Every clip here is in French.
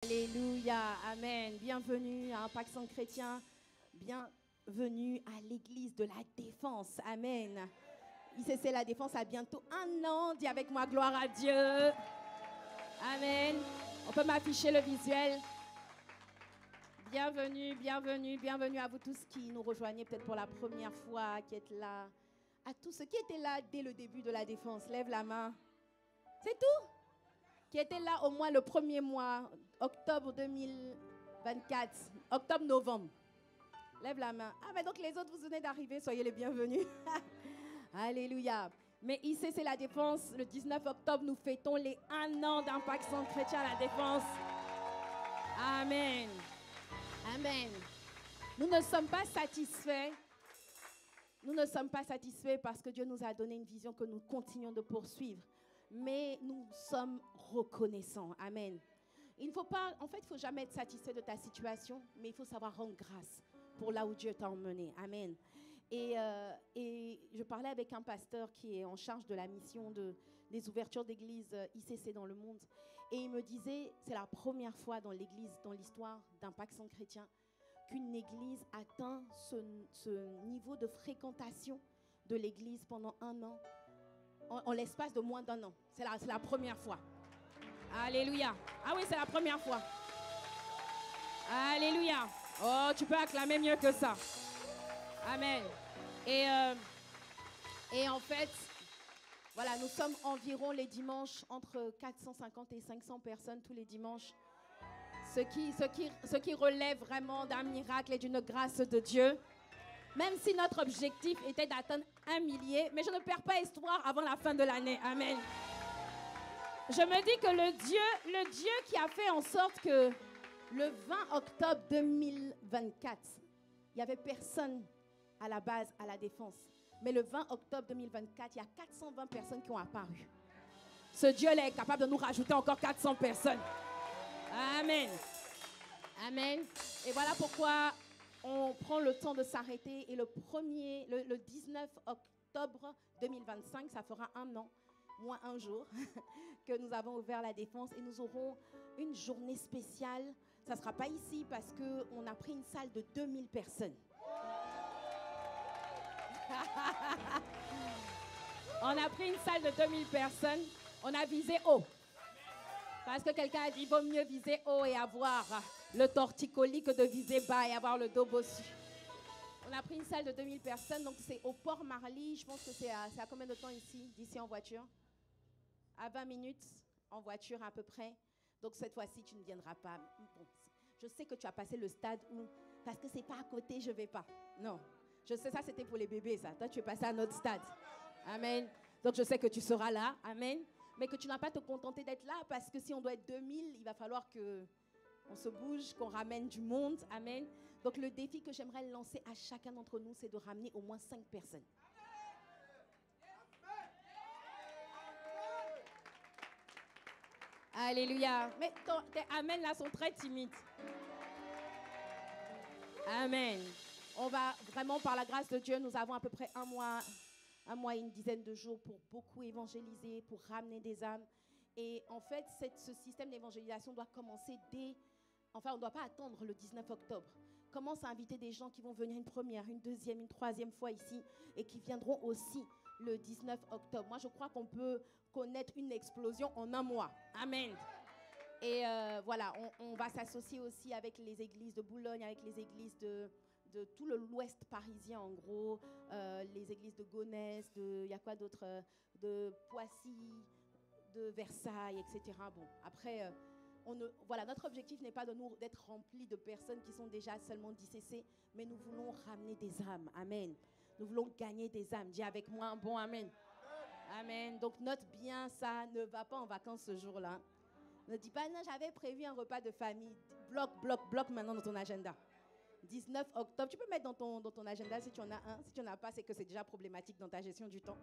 Alléluia, Amen. Bienvenue à Impact Centre Chrétien. Bienvenue à l'église de la Défense. Amen. ICC La Défense a bientôt 1 an. Dis avec moi, gloire à Dieu. Amen. On peut m'afficher le visuel. Bienvenue, bienvenue, bienvenue à vous tous qui nous rejoignez peut-être pour la première fois, qui êtes là. À tous ceux qui étaient là dès le début de la Défense, lève la main. C'est tout? Qui étaient là au moins le premier mois, octobre 2024, octobre-novembre. Lève la main. Ah, mais donc les autres, vous venez d'arriver, soyez les bienvenus. Alléluia. Mais ici, c'est La Défense. Le 19 octobre, nous fêtons les 1 an d'Impact Centre Chrétien à La Défense. Amen. Amen. Nous ne sommes pas satisfaits. Nous ne sommes pas satisfaits parce que Dieu nous a donné une vision que nous continuons de poursuivre. Mais nous sommes reconnaissants. Amen. Il ne faut pas, en fait, il ne faut jamais être satisfait de ta situation, mais il faut savoir rendre grâce pour là où Dieu t'a emmené. Amen. Et je parlais avec un pasteur qui est en charge de la mission des ouvertures d'église ICC dans le monde. Et il me disait, c'est la première fois dans l'église, dans l'histoire d'Impact Centre Chrétien, qu'une église atteint ce niveau de fréquentation de l'église pendant 1 an. En l'espace de moins d'1 an. C'est la première fois. Alléluia. Ah oui, c'est la première fois. Alléluia. Oh, tu peux acclamer mieux que ça. Amen. Et en fait, voilà, nous sommes environ les dimanches entre 450 et 500 personnes tous les dimanches. Ce qui relève vraiment d'un miracle et d'une grâce de Dieu. Même si notre objectif était d'atteindre 1 millier, mais je ne perds pas espoir avant la fin de l'année. Amen. Je me dis que le Dieu qui a fait en sorte que le 20 octobre 2024, il n'y avait personne à la base à La Défense. Mais le 20 octobre 2024, il y a 420 personnes qui ont apparu. Ce Dieu-là est capable de nous rajouter encore 400 personnes. Amen. Amen. Et voilà pourquoi on prend le temps de s'arrêter et le 19 octobre 2025, ça fera 1 an, moins 1 jour, que nous avons ouvert La Défense et nous aurons une journée spéciale. Ça ne sera pas ici parce qu'on a pris une salle de 2000 personnes. On a pris une salle de 2000 personnes. On a visé haut. Parce que quelqu'un a dit, il vaut mieux viser haut et avoir le torticolis que de viser bas et avoir le dos bossu. On a pris une salle de 2000 personnes, donc c'est au Port Marly. Je pense que c'est à combien de temps ici, d'ici en voiture? À 20 minutes en voiture à peu près. Donc cette fois-ci, tu ne viendras pas. Bon, je sais que tu as passé le stade où, parce que c'est pas à côté, je ne vais pas. Non, je sais, ça c'était pour les bébés, ça. Toi, tu es passé à notre stade. Amen. Donc je sais que tu seras là. Amen. Mais que tu n'as pas te contenter d'être là parce que si on doit être 2000, il va falloir qu'on se bouge, qu'on ramène du monde. Amen. Donc le défi que j'aimerais lancer à chacun d'entre nous, c'est de ramener au moins 5 personnes. Alléluia. Mais tes amen là sont très timides. Amen. On va vraiment, par la grâce de Dieu, nous avons à peu près 1 mois et une dizaine de jours pour beaucoup évangéliser, pour ramener des âmes. Et en fait, ce système d'évangélisation doit commencer on ne doit pas attendre le 19 octobre. Commence à inviter des gens qui vont venir une première, une deuxième, une troisième fois ici et qui viendront aussi le 19 octobre. Moi, je crois qu'on peut connaître une explosion en 1 mois. Amen. Et voilà, on va s'associer aussi avec les églises de Boulogne, avec les églises de tout l'ouest parisien, en gros, les églises de Gonesse, il y a quoi d'autre, de Poissy, de Versailles, etc. Bon, après, voilà, notre objectif n'est pas d'être rempli de personnes qui sont déjà seulement d'ICC, mais nous voulons ramener des âmes. Amen. Nous voulons gagner des âmes. Dis avec moi un bon amen. Amen. Donc, note bien ça. Ne va pas en vacances ce jour-là. Ne dis pas, non, j'avais prévu un repas de famille. Bloque maintenant dans ton agenda. 19 octobre, tu peux mettre dans ton agenda si tu en as un. Si tu n'en as pas, c'est que c'est déjà problématique dans ta gestion du temps.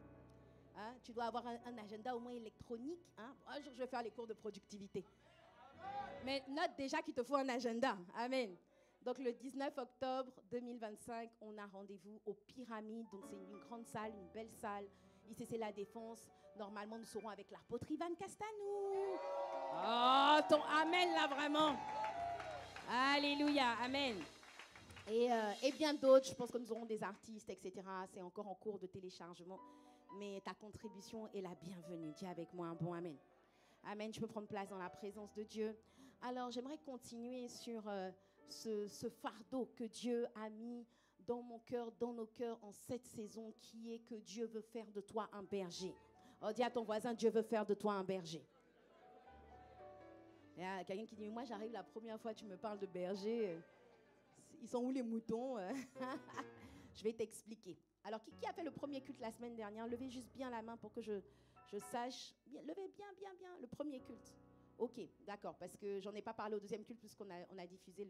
Hein? Tu dois avoir un agenda au moins électronique. Hein? Un jour, je vais faire les cours de productivité. Mais note déjà qu'il te faut un agenda. Amen. Donc, le 19 octobre 2025, on a rendez-vous aux Pyramides. Donc, c'est une grande salle, une belle salle. Ici, c'est La Défense. Normalement, nous serons avec l'apôtre Ivan Castanou. Oh, ton amen là, vraiment. Alléluia, amen. Et bien d'autres, je pense que nous aurons des artistes, etc. C'est encore en cours de téléchargement. Mais ta contribution est la bienvenue. Dis avec moi un bon amen. Amen, je peux prendre place dans la présence de Dieu. Alors, j'aimerais continuer sur ce fardeau que Dieu a mis dans mon cœur, dans nos cœurs en cette saison, qui est que Dieu veut faire de toi un berger. Oh, dis à ton voisin, Dieu veut faire de toi un berger. Il y a quelqu'un qui dit, moi j'arrive la première fois, tu me parles de berger. Ils sont où les moutons? Je vais t'expliquer. Alors, qui a fait le premier culte la semaine dernière? Levez juste bien la main pour que je sache. Levez bien, le premier culte. Ok, d'accord, parce que j'en ai pas parlé au deuxième culte puisqu'on a diffusé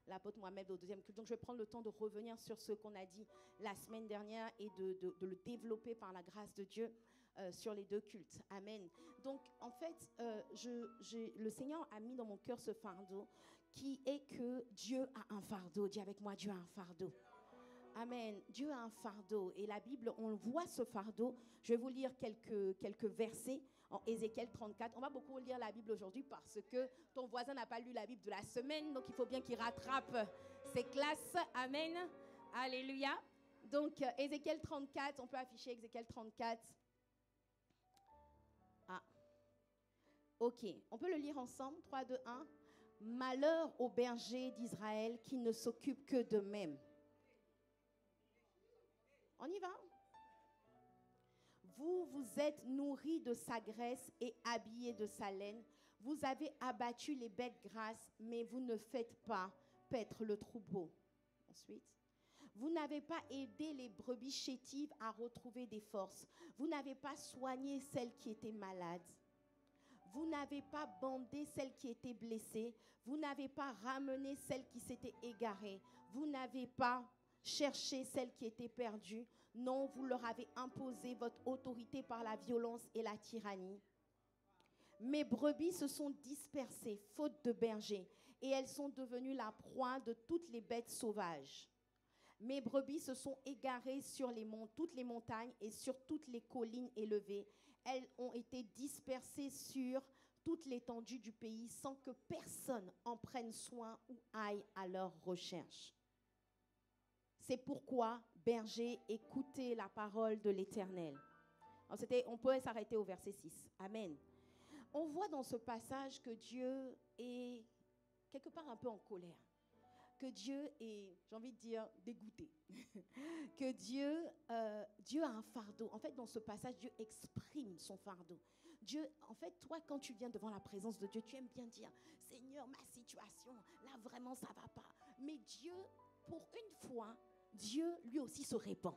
l'apôtre Mohamed au deuxième culte. Donc, je vais prendre le temps de revenir sur ce qu'on a dit la semaine dernière et de le développer par la grâce de Dieu sur les deux cultes. Amen. Donc, en fait, le Seigneur a mis dans mon cœur ce fardeau qui est que Dieu a un fardeau. Dis avec moi, Dieu a un fardeau. Amen. Dieu a un fardeau. Et la Bible, on voit ce fardeau. Je vais vous lire quelques versets en Ézéchiel 34. On va beaucoup lire la Bible aujourd'hui parce que ton voisin n'a pas lu la Bible de la semaine. Donc, il faut bien qu'il rattrape ses classes. Amen. Alléluia. Donc, Ézéchiel 34. On peut afficher Ézéchiel 34. Ah. Ok. On peut le lire ensemble. 3, 2, 1. Malheur aux bergers d'Israël qui ne s'occupent que d'eux-mêmes. On y va. Vous vous êtes nourris de sa graisse et habillés de sa laine. Vous avez abattu les bêtes grasses, mais vous ne faites pas paître le troupeau. Ensuite, vous n'avez pas aidé les brebis chétives à retrouver des forces. Vous n'avez pas soigné celles qui étaient malades. Vous n'avez pas bandé celles qui étaient blessées. Vous n'avez pas ramené celles qui s'étaient égarées. Vous n'avez pas cherché celles qui étaient perdues. Non, vous leur avez imposé votre autorité par la violence et la tyrannie. Mes brebis se sont dispersées, faute de bergers, et elles sont devenues la proie de toutes les bêtes sauvages. Mes brebis se sont égarées sur toutes les montagnes et sur toutes les collines élevées. Elles ont été dispersées sur toute l'étendue du pays sans que personne en prenne soin ou aille à leur recherche. C'est pourquoi, bergers, écoutez la parole de l'Éternel. On peut s'arrêter au verset 6. Amen. On voit dans ce passage que Dieu est quelque part un peu en colère. Que Dieu est, j'ai envie de dire, dégoûté. Que Dieu a un fardeau. En fait, dans ce passage, Dieu exprime son fardeau. Dieu, en fait, toi, quand tu viens devant la présence de Dieu, tu aimes bien dire, Seigneur, ma situation, là, vraiment, ça ne va pas. Mais Dieu, pour une fois, Dieu, lui aussi, se répand.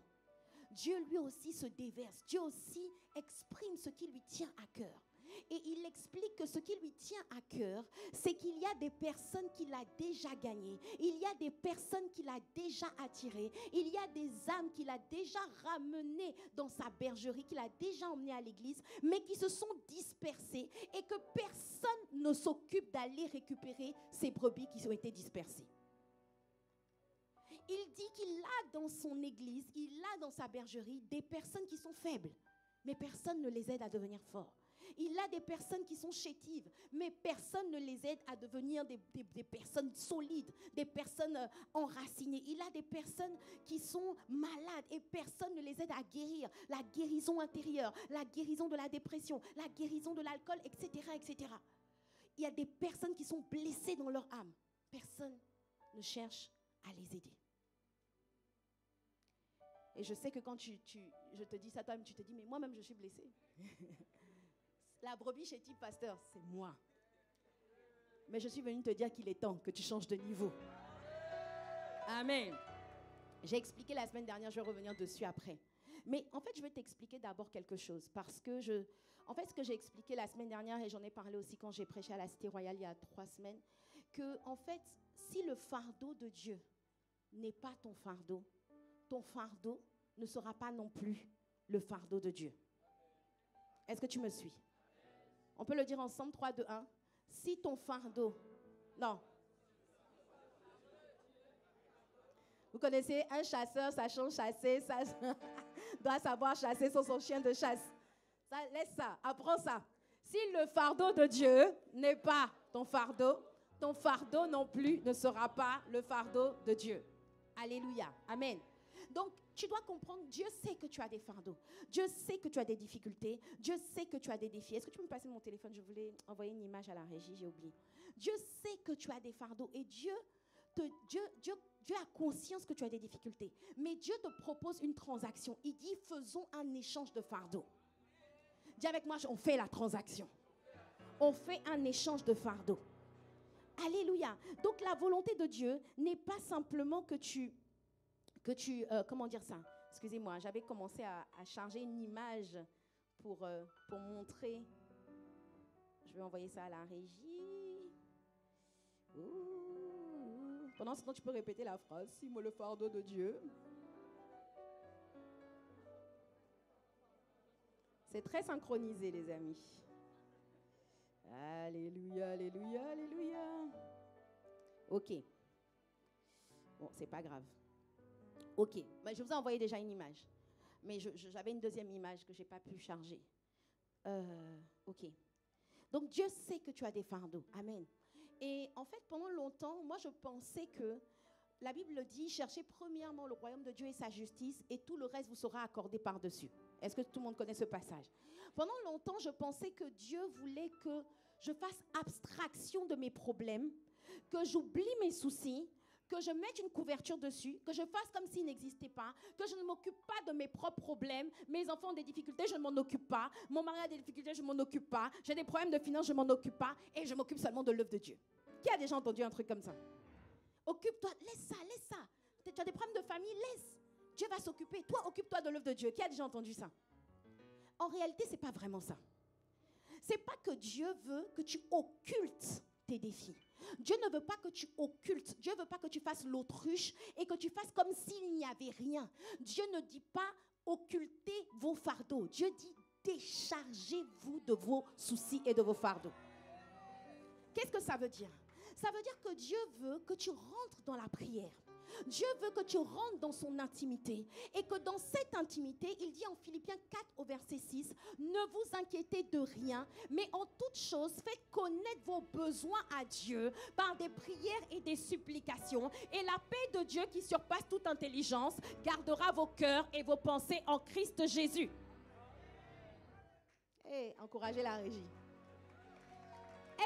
Dieu, lui aussi, se déverse. Dieu aussi exprime ce qui lui tient à cœur. Et il explique que ce qui lui tient à cœur, c'est qu'il y a des personnes qu'il a déjà gagnées. Il y a des personnes qu'il a déjà attirées. Il y a des âmes qu'il a déjà ramenées dans sa bergerie, qu'il a déjà emmenées à l'église, mais qui se sont dispersées et que personne ne s'occupe d'aller récupérer ces brebis qui ont été dispersées. Il dit qu'il a dans son église, il a dans sa bergerie des personnes qui sont faibles, mais personne ne les aide à devenir forts. Il a des personnes qui sont chétives, mais personne ne les aide à devenir des personnes solides, des personnes enracinées. Il a des personnes qui sont malades et personne ne les aide à guérir. La guérison intérieure, la guérison de la dépression, la guérison de l'alcool, etc., etc. Il y a des personnes qui sont blessées dans leur âme. Personne ne cherche à les aider. Et je sais que quand je te dis ça, toi-même, tu te dis, mais moi-même, je suis blessée. La brebis chétive, pasteur, c'est moi. Mais je suis venue te dire qu'il est temps que tu changes de niveau. Amen. J'ai expliqué la semaine dernière, je vais revenir dessus après. Mais en fait, je vais t'expliquer d'abord quelque chose. Parce que en fait, ce que j'ai expliqué la semaine dernière, et j'en ai parlé aussi quand j'ai prêché à la Cité Royale il y a 3 semaines, que en fait, si le fardeau de Dieu n'est pas ton fardeau ne sera pas non plus le fardeau de Dieu. Est-ce que tu me suis? On peut le dire ensemble, 3, 2, 1. Si ton fardeau... Non. Vous connaissez un chasseur, sachant chasser, doit savoir chasser sur son chien de chasse. Ça, laisse ça, apprends ça. Si le fardeau de Dieu n'est pas ton fardeau non plus ne sera pas le fardeau de Dieu. Alléluia. Amen. Donc, tu dois comprendre, Dieu sait que tu as des fardeaux. Dieu sait que tu as des difficultés. Dieu sait que tu as des défis. Est-ce que tu peux me passer mon téléphone? Je voulais envoyer une image à la régie, j'ai oublié. Dieu sait que tu as des fardeaux et Dieu a conscience que tu as des difficultés. Mais Dieu te propose une transaction. Il dit, faisons un échange de fardeaux. Dis avec moi, on fait la transaction. On fait un échange de fardeaux. Alléluia. Donc la volonté de Dieu n'est pas simplement que tu comment dire ça? Excusez-moi, j'avais commencé à charger une image pour montrer. Je vais envoyer ça à la régie. Pendant ce temps, tu peux répéter la phrase. Si moi le fardeau de Dieu. C'est très synchronisé, les amis. Alléluia, alléluia, alléluia. Ok. Bon, c'est pas grave. Ok. Ben, je vous ai envoyé déjà une image. Mais j'avais une deuxième image que je n'ai pas pu charger. Ok. Donc, Dieu sait que tu as des fardeaux. Amen. Et en fait, pendant longtemps, moi, je pensais que la Bible dit, cherchez premièrement le royaume de Dieu et sa justice, et tout le reste vous sera accordé par-dessus. Est-ce que tout le monde connaît ce passage? Pendant longtemps, je pensais que Dieu voulait que je fasse abstraction de mes problèmes, que j'oublie mes soucis, que je mette une couverture dessus, que je fasse comme s'ils n'existaient pas, que je ne m'occupe pas de mes propres problèmes. Mes enfants ont des difficultés, je ne m'en occupe pas. Mon mari a des difficultés, je ne m'en occupe pas. J'ai des problèmes de finances, je ne m'en occupe pas. Et je m'occupe seulement de l'œuvre de Dieu. Qui a déjà entendu un truc comme ça? Occupe-toi, laisse ça, laisse ça. Tu as des problèmes de famille, laisse. Dieu va s'occuper. Toi, occupe-toi de l'œuvre de Dieu. Qui a déjà entendu ça? En réalité, ce n'est pas vraiment ça. Ce n'est pas que Dieu veut que tu occultes tes défis. Dieu ne veut pas que tu occultes. Dieu ne veut pas que tu fasses l'autruche et que tu fasses comme s'il n'y avait rien. Dieu ne dit pas occultez vos fardeaux. Dieu dit déchargez-vous de vos soucis et de vos fardeaux. Qu'est-ce que ça veut dire? Ça veut dire que Dieu veut que tu rentres dans la prière. Dieu veut que tu rentres dans son intimité et que dans cette intimité, il dit en Philippiens 4 au verset 6, ne vous inquiétez de rien, mais en toute chose, faites connaître vos besoins à Dieu par des prières et des supplications. Et la paix de Dieu qui surpasse toute intelligence gardera vos cœurs et vos pensées en Christ Jésus. Hey, encouragez la régie.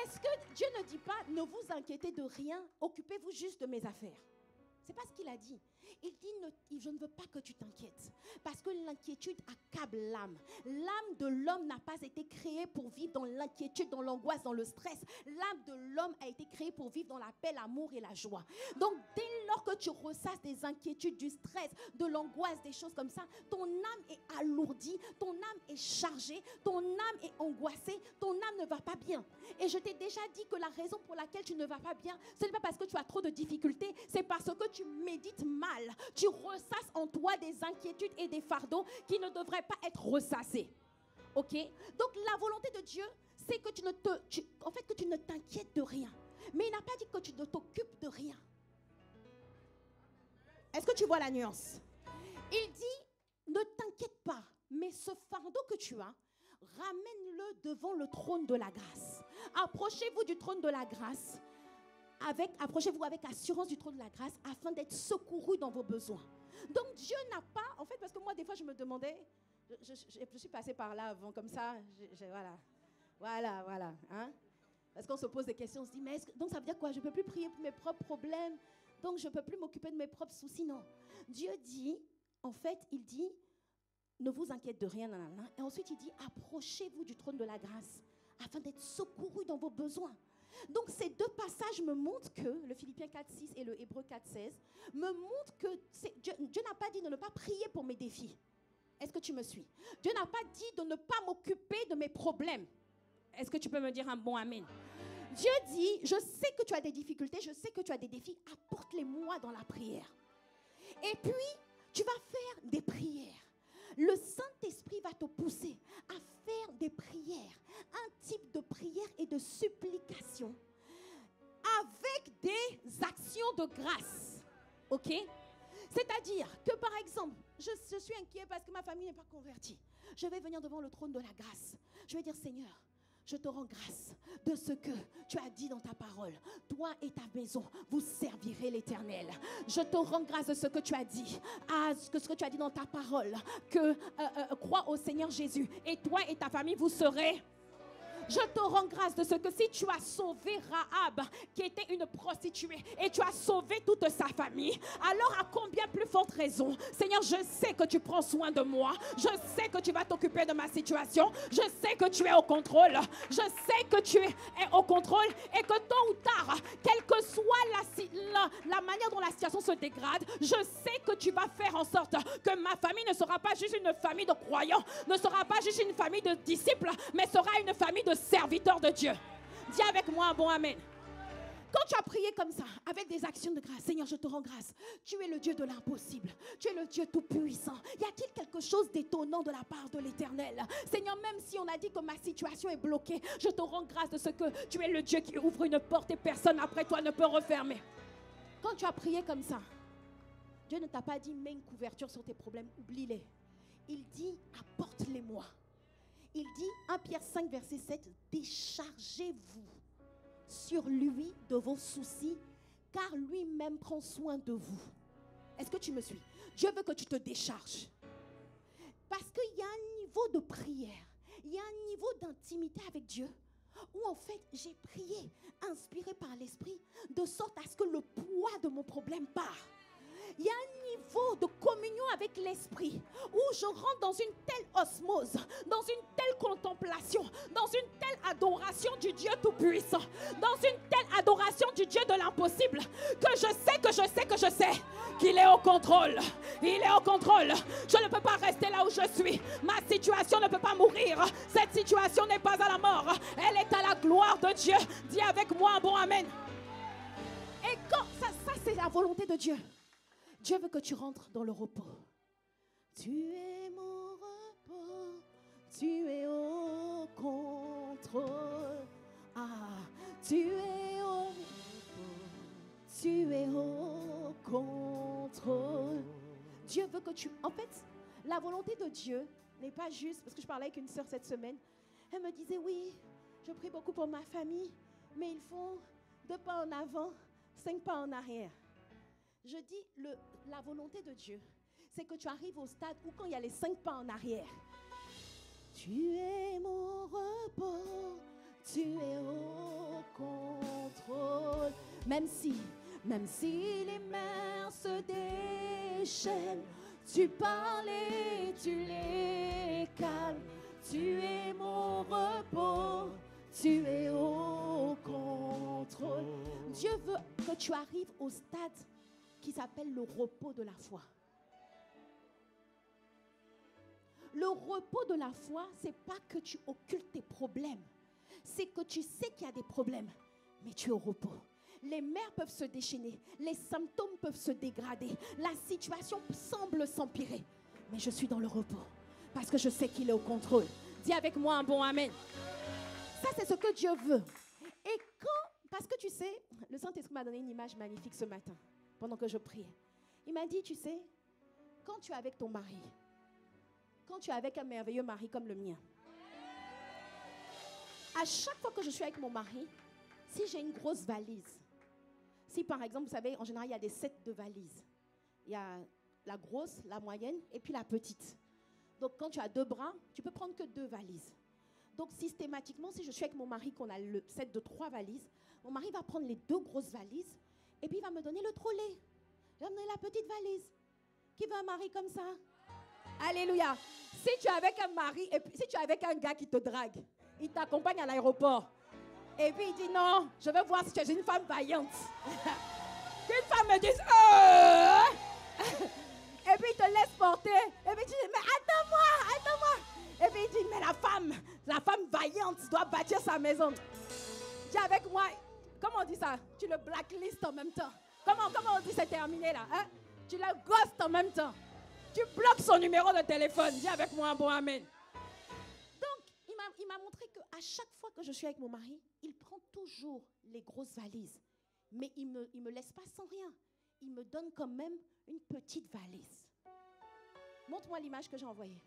Est-ce que Dieu ne dit pas, ne vous inquiétez de rien, occupez-vous juste de mes affaires? C'est pas ce qu'il a dit. Il dit, je ne veux pas que tu t'inquiètes. Parce que l'inquiétude accable l'âme. L'âme de l'homme n'a pas été créée pour vivre dans l'inquiétude, dans l'angoisse, dans le stress. L'âme de l'homme a été créée pour vivre dans la paix, l'amour et la joie. Donc, dès lors que tu ressasses des inquiétudes, du stress, de l'angoisse, des choses comme ça, ton âme est alourdie, ton âme est chargée, ton âme est angoissée, ton âme ne va pas bien. Et je t'ai déjà dit que la raison pour laquelle tu ne vas pas bien, ce n'est pas parce que tu as trop de difficultés, c'est parce que tu médites mal. Tu ressasses en toi des inquiétudes et des fardeaux qui ne devraient pas être ressassés. Ok? Donc la volonté de Dieu, c'est que tu ne t'inquiètes de rien. Mais il n'a pas dit que tu ne t'occupes de rien. Est-ce que tu vois la nuance? Il dit, ne t'inquiète pas, mais ce fardeau que tu as, ramène-le devant le trône de la grâce. Approchez-vous du trône de la grâce. Approchez-vous avec assurance du trône de la grâce afin d'être secouru dans vos besoins. Donc Dieu n'a pas, en fait, parce que moi des fois je me demandais, je suis passée par là avant comme ça, voilà, hein? Parce qu'on se pose des questions, on se dit, mais donc ça veut dire quoi? Je ne peux plus prier pour mes propres problèmes, donc je ne peux plus m'occuper de mes propres soucis. Non, Dieu dit, en fait, il dit, ne vous inquiétez de rien, et ensuite il dit, approchez-vous du trône de la grâce afin d'être secouru dans vos besoins. Donc ces deux passages me montrent que, le Philippiens 4.6 et le Hébreux 4.16, me montrent que Dieu n'a pas dit de ne pas prier pour mes défis. Est-ce que tu me suis? Dieu n'a pas dit de ne pas m'occuper de mes problèmes. Est-ce que tu peux me dire un bon amen? Dieu dit, je sais que tu as des difficultés, je sais que tu as des défis, apporte-les-moi dans la prière. Et puis, tu vas faire des prières. Le Saint-Esprit va te pousser à faire des prières, un type de prière et de supplication avec des actions de grâce. Ok? C'est-à-dire que par exemple, je suis inquiet parce que ma famille n'est pas convertie. Je vais venir devant le trône de la grâce. Je vais dire, Seigneur, Je te rends grâce de ce que tu as dit dans ta parole. Toi et ta maison, vous servirez l'Éternel. Je te rends grâce de ce que tu as dit. Ce que tu as dit dans ta parole. Que crois au Seigneur Jésus. Et toi et ta famille, vous serez... Je te rends grâce de ce que si tu as sauvé Rahab, qui était une prostituée, et tu as sauvé toute sa famille, alors à combien plus forte raison, Seigneur, je sais que tu prends soin de moi, je sais que tu vas t'occuper de ma situation, je sais que tu es au contrôle, je sais que tu es au contrôle et que tôt ou tard, quelle que soit la manière dont la situation se dégrade, je sais que tu vas faire en sorte que ma famille ne sera pas juste une famille de croyants, ne sera pas juste une famille de disciples, mais sera une famille de serviteur de Dieu. Dis avec moi un bon amen. Quand tu as prié comme ça, avec des actions de grâce, Seigneur, je te rends grâce. Tu es le Dieu de l'impossible. Tu es le Dieu tout-puissant. Y a-t-il quelque chose d'étonnant de la part de l'Éternel? Seigneur, même si on a dit que ma situation est bloquée, je te rends grâce de ce que tu es le Dieu qui ouvre une porte et personne après toi ne peut refermer. Quand tu as prié comme ça, Dieu ne t'a pas dit mets une couverture sur tes problèmes, oublie-les. Il dit apporte-les-moi. Il dit, 1 Pierre 5, verset 7, déchargez-vous sur lui de vos soucis, car lui-même prend soin de vous. Est-ce que tu me suis? Dieu veut que tu te décharges. Parce qu'il y a un niveau de prière, il y a un niveau d'intimité avec Dieu, où en fait, j'ai prié, inspiré par l'Esprit, de sorte à ce que le poids de mon problème part. Il y a un niveau de communion avec l'Esprit où je rentre dans une telle osmose, dans une telle contemplation, dans une telle adoration du Dieu Tout-Puissant, dans une telle adoration du Dieu de l'impossible, que je sais qu'il est au contrôle. Il est au contrôle. Je ne peux pas rester là où je suis. Ma situation ne peut pas mourir. Cette situation n'est pas à la mort. Elle est à la gloire de Dieu. Dis avec moi un bon amen. Et quand ça c'est la volonté de Dieu. Dieu veut que tu rentres dans le repos. Tu es mon repos, tu es au contrôle. Ah, tu es au repos, tu es au contrôle. Dieu veut que tu... En fait, la volonté de Dieu n'est pas juste... Parce que je parlais avec une sœur cette semaine. Elle me disait, oui, je prie beaucoup pour ma famille, mais ils font 2 pas en avant, 5 pas en arrière. Je dis, la volonté de Dieu, c'est que tu arrives au stade où quand il y a les 5 pas en arrière, tu es mon repos, tu es au contrôle. Même si les mers se déchaînent, tu parles et tu les calmes. Tu es mon repos, tu es au contrôle. Dieu veut que tu arrives au stade qui s'appelle le repos de la foi. Le repos de la foi, c'est pas que tu occultes tes problèmes. C'est que tu sais qu'il y a des problèmes, mais tu es au repos. Les mers peuvent se déchaîner, les symptômes peuvent se dégrader, la situation semble s'empirer, mais je suis dans le repos parce que je sais qu'il est au contrôle. Dis avec moi un bon amen. Ça, c'est ce que Dieu veut. Et parce que tu sais, le Saint-Esprit m'a donné une image magnifique ce matin, pendant que je priais. Il m'a dit, tu sais, quand tu es avec ton mari, quand tu es avec un merveilleux mari comme le mien, à chaque fois que je suis avec mon mari, si j'ai une grosse valise, si par exemple, vous savez, en général, il y a des sets de valises. Il y a la grosse, la moyenne et puis la petite. Donc, quand tu as 2 bras, tu peux prendre que 2 valises. Donc, systématiquement, si je suis avec mon mari, qu'on a le set de 3 valises, mon mari va prendre les 2 grosses valises et puis il va me donner le trolley. Il va me donner la petite valise. Qui veut un mari comme ça? Alléluia. Si tu es avec un mari, et puis si tu es avec un gars qui te drague, il t'accompagne à l'aéroport. Et puis il dit non, je veux voir si tu es une femme vaillante. Qu'une femme me dise et puis il te laisse porter. Et puis tu dis mais attends-moi. Et puis il dit mais la femme vaillante doit bâtir sa maison. Dis avec moi, comment on dit ça? Tu le blacklistes en même temps. Comment on dit c'est terminé là, hein? Tu le ghostes en même temps. Tu bloques son numéro de téléphone. Dis avec moi un bon amen. Donc, il m'a montré qu'à chaque fois que je suis avec mon mari, il prend toujours les grosses valises. Mais il me laisse pas sans rien. Il me donne quand même une petite valise. Montre-moi l'image que j'ai envoyée.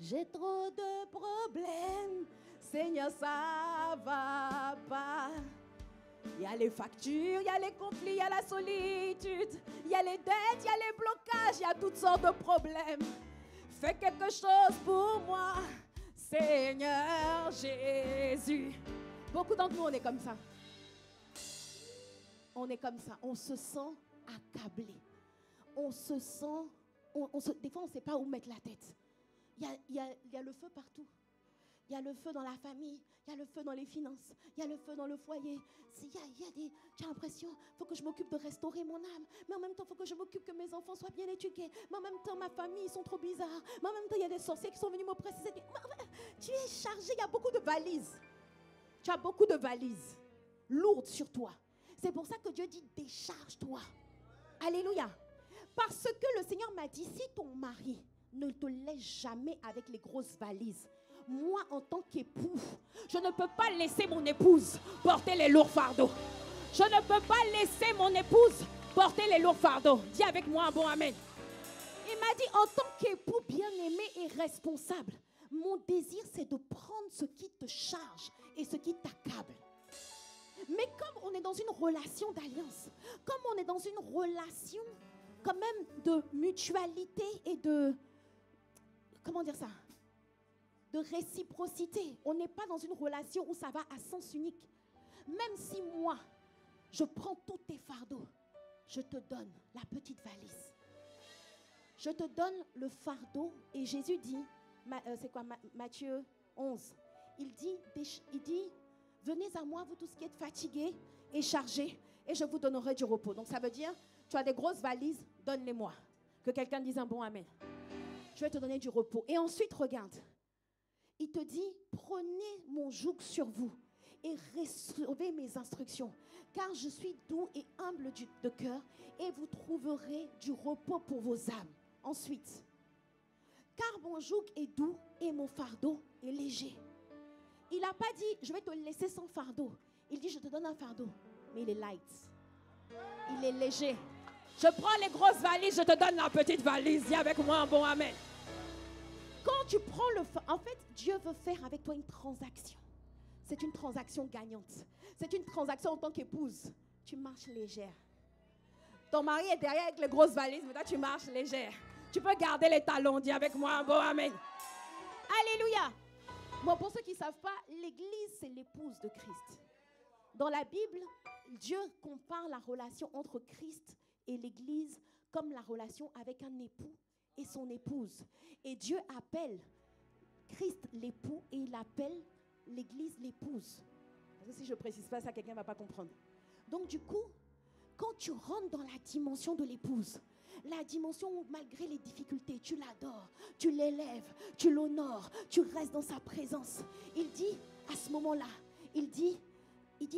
J'ai trop de problèmes, Seigneur, ça va pas. Il y a les factures, il y a les conflits, il y a la solitude, il y a les dettes, il y a les blocages, il y a toutes sortes de problèmes. Fais quelque chose pour moi, Seigneur Jésus. Beaucoup d'entre nous, on est comme ça. On est comme ça. On se sent accablé. On se sent... des fois, on ne sait pas où mettre la tête. Il y a le feu partout. Il y a le feu dans la famille, il y a le feu dans les finances, il y a le feu dans le foyer. Tu as l'impression, il faut que je m'occupe de restaurer mon âme. Mais en même temps, il faut que je m'occupe que mes enfants soient bien éduqués. Mais en même temps, ma famille, ils sont trop bizarres. Mais en même temps, il y a des sorciers qui sont venus m'oppresser. Tu es chargé, il y a beaucoup de valises. Tu as beaucoup de valises lourdes sur toi. C'est pour ça que Dieu dit, décharge-toi. Alléluia. Parce que le Seigneur m'a dit, si ton mari ne te laisse jamais avec les grosses valises, moi, en tant qu'époux, je ne peux pas laisser mon épouse porter les lourds fardeaux. Je ne peux pas laisser mon épouse porter les lourds fardeaux. Dis avec moi un bon amen. Il m'a dit, en tant qu'époux bien-aimé et responsable, mon désir, c'est de prendre ce qui te charge et ce qui t'accable. Mais comme on est dans une relation d'alliance, comme on est dans une relation quand même de mutualité et de... Comment dire ça ? De réciprocité. On n'est pas dans une relation où ça va à sens unique. Même si moi, je prends tous tes fardeaux, je te donne la petite valise. Je te donne le fardeau. Et Jésus dit, c'est quoi Matthieu 11, il dit, venez à moi, vous tous qui êtes fatigués et chargés, et je vous donnerai du repos. Donc ça veut dire, tu as des grosses valises, donne-les-moi. Que quelqu'un dise un bon amen. Je vais te donner du repos. Et ensuite, regarde. Il te dit, prenez mon joug sur vous et recevez mes instructions, car je suis doux et humble de cœur, et vous trouverez du repos pour vos âmes. Ensuite, car mon joug est doux et mon fardeau est léger. Il n'a pas dit, je vais te laisser sans fardeau. Il dit, je te donne un fardeau, mais il est light. Il est léger. Je prends les grosses valises, je te donne la petite valise. Dis avec moi un bon amen. Quand tu prends en fait, Dieu veut faire avec toi une transaction. C'est une transaction gagnante. C'est une transaction en tant qu'épouse. Tu marches légère. Ton mari est derrière avec les grosses valises, mais toi tu marches légère. Tu peux garder les talons. Dis avec moi un bon amen. Alléluia. Bon, pour ceux qui ne savent pas, l'église, c'est l'épouse de Christ. Dans la Bible, Dieu compare la relation entre Christ et l'église comme la relation avec un époux et son épouse. Et Dieu appelle Christ l'époux et il appelle l'église l'épouse. Parce que si je ne précise pas ça, quelqu'un ne va pas comprendre. Donc du coup, quand tu rentres dans la dimension de l'épouse, la dimension où malgré les difficultés, tu l'adores, tu l'élèves, tu l'honores, tu restes dans sa présence. Il dit, à ce moment-là, il dit,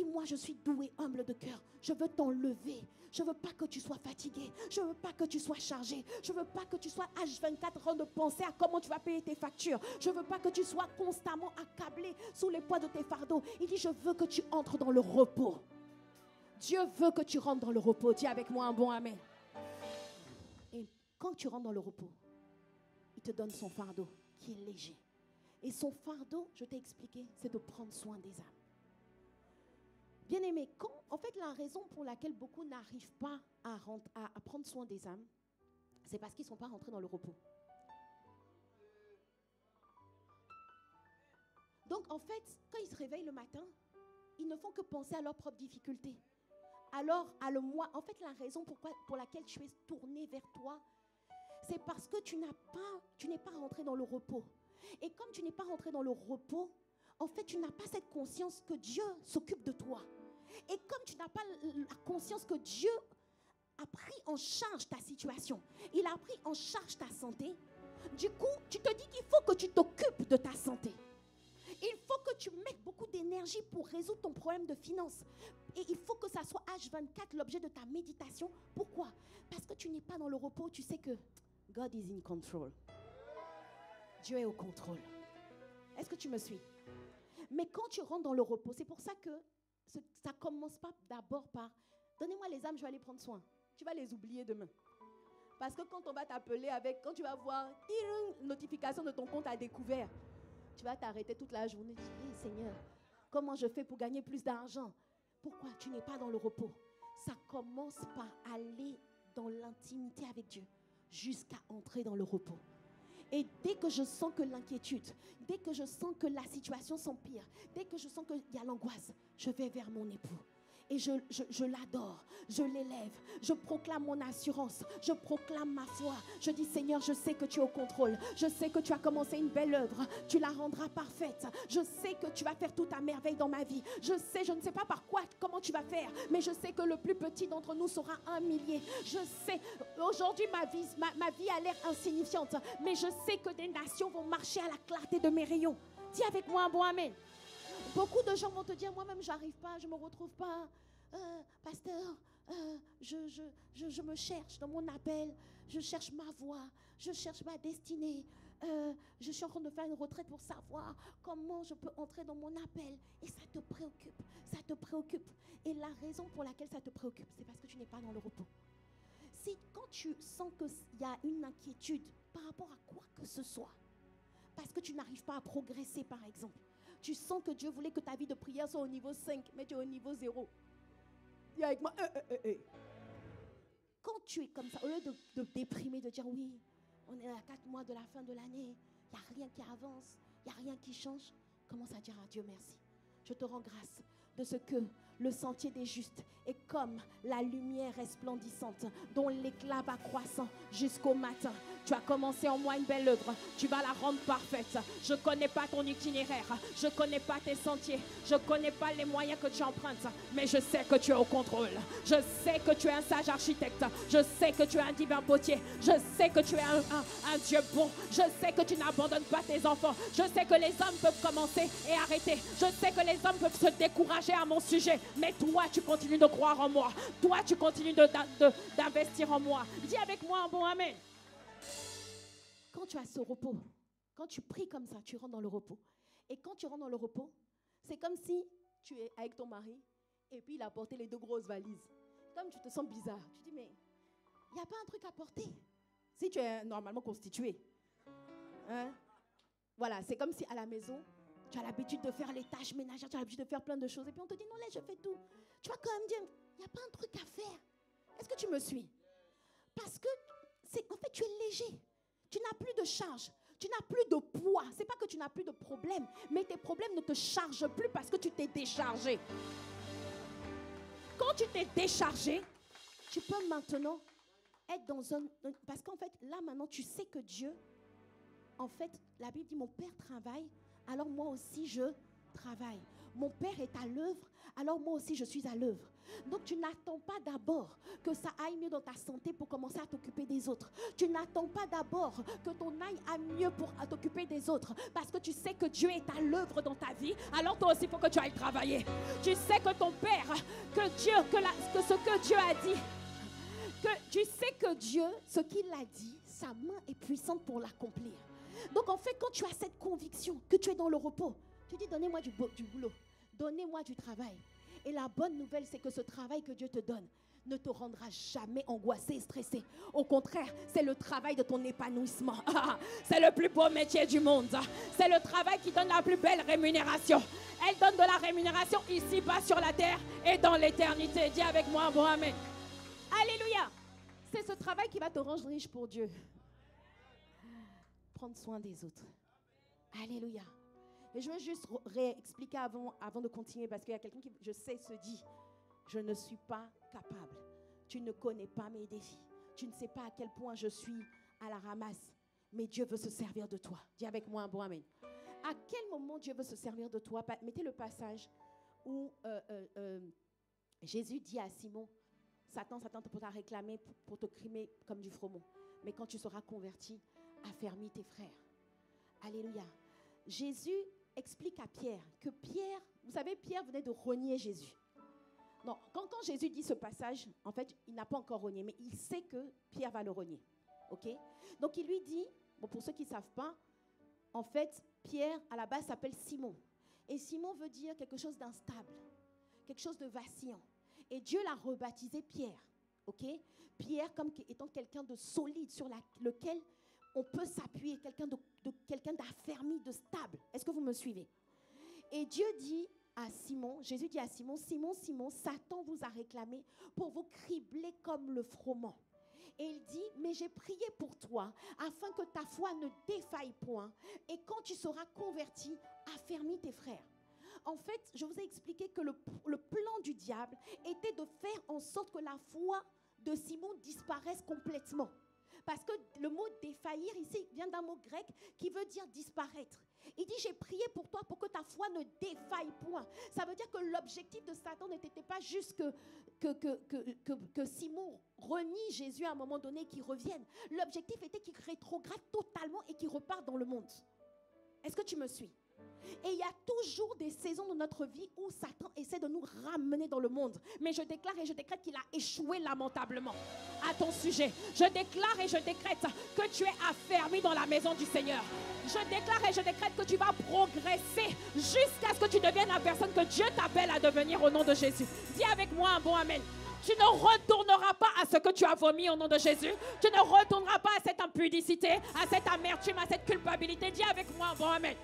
moi je suis doux et humble de cœur. Je veux t'enlever. Je ne veux pas que tu sois fatigué. Je ne veux pas que tu sois chargé. Je ne veux pas que tu sois H24 en train de penser à comment tu vas payer tes factures. Je ne veux pas que tu sois constamment accablé sous les poids de tes fardeaux. Il dit, je veux que tu entres dans le repos. Dieu veut que tu rentres dans le repos. Dis avec moi un bon amen. Et quand tu rentres dans le repos, il te donne son fardeau qui est léger. Et son fardeau, je t'ai expliqué, c'est de prendre soin des âmes. Bien-aimés, en fait, la raison pour laquelle beaucoup n'arrivent pas à prendre soin des âmes, c'est parce qu'ils ne sont pas rentrés dans le repos. Donc, en fait, quand ils se réveillent le matin, ils ne font que penser à leurs propres difficultés. Alors, en fait, la raison pour laquelle tu es tourné vers toi, c'est parce que tu n'es pas rentré dans le repos. Et comme tu n'es pas rentré dans le repos, en fait, tu n'as pas cette conscience que Dieu s'occupe de toi. Et comme tu n'as pas la conscience que Dieu a pris en charge ta situation, il a pris en charge ta santé, du coup, tu te dis qu'il faut que tu t'occupes de ta santé. Il faut que tu mettes beaucoup d'énergie pour résoudre ton problème de finances. Et il faut que ça soit H24 l'objet de ta méditation. Pourquoi? Parce que tu n'es pas dans le repos, tu sais que God is in control. Dieu est au contrôle. Est-ce que tu me suis? Mais quand tu rentres dans le repos, c'est pour ça que ça ne commence pas d'abord par « Donnez-moi les âmes, je vais aller prendre soin. » Tu vas les oublier demain. Parce que quand on va t'appeler quand tu vas voir une notification de ton compte à découvert, tu vas t'arrêter toute la journée. Tu dis, hey, Seigneur, comment je fais pour gagner plus d'argent? Pourquoi tu n'es pas dans le repos? Ça commence par aller dans l'intimité avec Dieu jusqu'à entrer dans le repos. Et dès que je sens que l'inquiétude, dès que je sens que la situation s'empire, dès que je sens qu'il y a l'angoisse, je vais vers mon époux. Et je l'adore, je l'élève, je proclame mon assurance, je proclame ma foi. Je dis, Seigneur, je sais que tu es au contrôle. Je sais que tu as commencé une belle œuvre. Tu la rendras parfaite. Je sais que tu vas faire tout à merveille dans ma vie. Je ne sais pas comment tu vas faire, mais je sais que le plus petit d'entre nous sera 1 millier. Je sais, aujourd'hui ma vie a l'air insignifiante, mais je sais que des nations vont marcher à la clarté de mes rayons. Dis avec moi un bon amen. Beaucoup de gens vont te dire, moi-même, j'arrive pas, je me retrouve pas. Pasteur, je me cherche dans mon appel. Je cherche ma voie. Je cherche ma destinée. Je suis en train de faire une retraite pour savoir comment je peux entrer dans mon appel. Et ça te préoccupe. Ça te préoccupe. Et la raison pour laquelle ça te préoccupe, c'est parce que tu n'es pas dans le repos. Si quand tu sens qu'il y a une inquiétude par rapport à quoi que ce soit, parce que tu n'arrives pas à progresser, par exemple, tu sens que Dieu voulait que ta vie de prière soit au niveau 5, mais tu es au niveau 0. Dis avec moi, Quand tu es comme ça, au lieu de déprimer, de dire oui, on est à 4 mois de la fin de l'année, il n'y a rien qui avance, il n'y a rien qui change, commence à dire à Dieu merci. Je te rends grâce de ce que le sentier des justes est comme la lumière resplendissante dont l'éclat va croissant jusqu'au matin. Tu as commencé en moi une belle œuvre, tu vas la rendre parfaite. Je ne connais pas ton itinéraire, je ne connais pas tes sentiers, je ne connais pas les moyens que tu empruntes, mais je sais que tu es au contrôle. Je sais que tu es un sage architecte, je sais que tu es un divin potier, je sais que tu es un Dieu bon, je sais que tu n'abandonnes pas tes enfants, je sais que les hommes peuvent commencer et arrêter, je sais que les hommes peuvent se décourager à mon sujet, mais toi tu continues de croire en moi, toi tu continues d'investir en moi. Dis avec moi un bon amen. Quand tu as ce repos, quand tu pries comme ça, tu rentres dans le repos. Et quand tu rentres dans le repos, c'est comme si tu es avec ton mari et puis il a porté les 2 grosses valises. Comme tu te sens bizarre, tu dis mais il n'y a pas un truc à porter si tu es normalement constitué. Hein? Voilà, c'est comme si à la maison, tu as l'habitude de faire les tâches ménagères, tu as l'habitude de faire plein de choses et puis on te dit non, là je fais tout. Tu vas quand même dire, il n'y a pas un truc à faire. Est-ce que tu me suis? Parce que en fait tu es léger. Tu n'as plus de charge, tu n'as plus de poids. Ce n'est pas que tu n'as plus de problème, mais tes problèmes ne te chargent plus parce que tu t'es déchargé. Quand tu t'es déchargé, tu peux maintenant être dans un... Parce qu'en fait, là maintenant, tu sais que Dieu, en fait, la Bible dit, mon Père travaille, alors moi aussi je travaille. Mon Père est à l'œuvre, alors moi aussi je suis à l'œuvre. Donc tu n'attends pas d'abord que ça aille mieux dans ta santé pour commencer à t'occuper des autres. Tu n'attends pas d'abord que ton œil aille mieux pour t'occuper des autres. Parce que tu sais que Dieu est à l'œuvre dans ta vie, alors toi aussi il faut que tu ailles travailler. Tu sais que ton Père, que ce que Dieu a dit, tu sais que Dieu, ce qu'il a dit, sa main est puissante pour l'accomplir. Donc en fait, quand tu as cette conviction que tu es dans le repos, tu dis donnez-moi du boulot, donnez-moi du travail. Et la bonne nouvelle, c'est que ce travail que Dieu te donne ne te rendra jamais angoissé et stressé. Au contraire, c'est le travail de ton épanouissement. C'est le plus beau métier du monde. C'est le travail qui donne la plus belle rémunération. Elle donne de la rémunération ici-bas sur la terre et dans l'éternité. Dis avec moi un bon amen. Alléluia. C'est ce travail qui va te rendre riche pour Dieu. Prendre soin des autres. Alléluia. Et je veux juste réexpliquer avant de continuer, parce qu'il y a quelqu'un qui, je sais, se dit, je ne suis pas capable. Tu ne connais pas mes défis. Tu ne sais pas à quel point je suis à la ramasse. Mais Dieu veut se servir de toi. Dis avec moi un bon amen. À quel moment Dieu veut se servir de toi? Mettez le passage où Jésus dit à Simon, Satan te pourra réclamer pour te crimer comme du froment. Mais quand tu seras converti, affermis tes frères. Alléluia. Jésus explique à Pierre que Pierre, vous savez, Pierre venait de renier Jésus. Non, quand Jésus dit ce passage, en fait, il n'a pas encore renié, mais il sait que Pierre va le renier. Ok? Donc il lui dit, bon, pour ceux qui ne savent pas, en fait, Pierre, à la base, s'appelle Simon. Et Simon veut dire quelque chose d'instable, quelque chose de vacillant. Et Dieu l'a rebaptisé Pierre. ok? Pierre comme étant quelqu'un de solide sur lequel on peut s'appuyer, quelqu'un d'affermi, de stable. Est-ce que vous me suivez? Et Dieu dit à Simon, Jésus dit à Simon, Simon, Simon, Satan vous a réclamé pour vous cribler comme le froment. Et il dit, mais j'ai prié pour toi, afin que ta foi ne défaille point. Et quand tu seras converti, affermis tes frères. En fait, je vous ai expliqué que le plan du diable était de faire en sorte que la foi de Simon disparaisse complètement. Parce que le mot défaillir ici vient d'un mot grec qui veut dire disparaître. Il dit, j'ai prié pour toi pour que ta foi ne défaille point. Ça veut dire que l'objectif de Satan n'était pas juste que Simon renie Jésus à un moment donné et qu'il revienne. L'objectif était qu'il rétrograde totalement et qu'il reparte dans le monde. Est-ce que tu me suis? Et il y a toujours des saisons de notre vie où Satan essaie de nous ramener dans le monde. Mais je déclare et je décrète qu'il a échoué lamentablement à ton sujet. Je déclare et je décrète que tu es affermi dans la maison du Seigneur. Je déclare et je décrète que tu vas progresser jusqu'à ce que tu deviennes la personne que Dieu t'appelle à devenir au nom de Jésus. Dis avec moi un bon amen. Tu ne retourneras pas à ce que tu as vomi au nom de Jésus. Tu ne retourneras pas à cette impudicité, à cette amertume, à cette culpabilité. Dis avec moi un bon amen.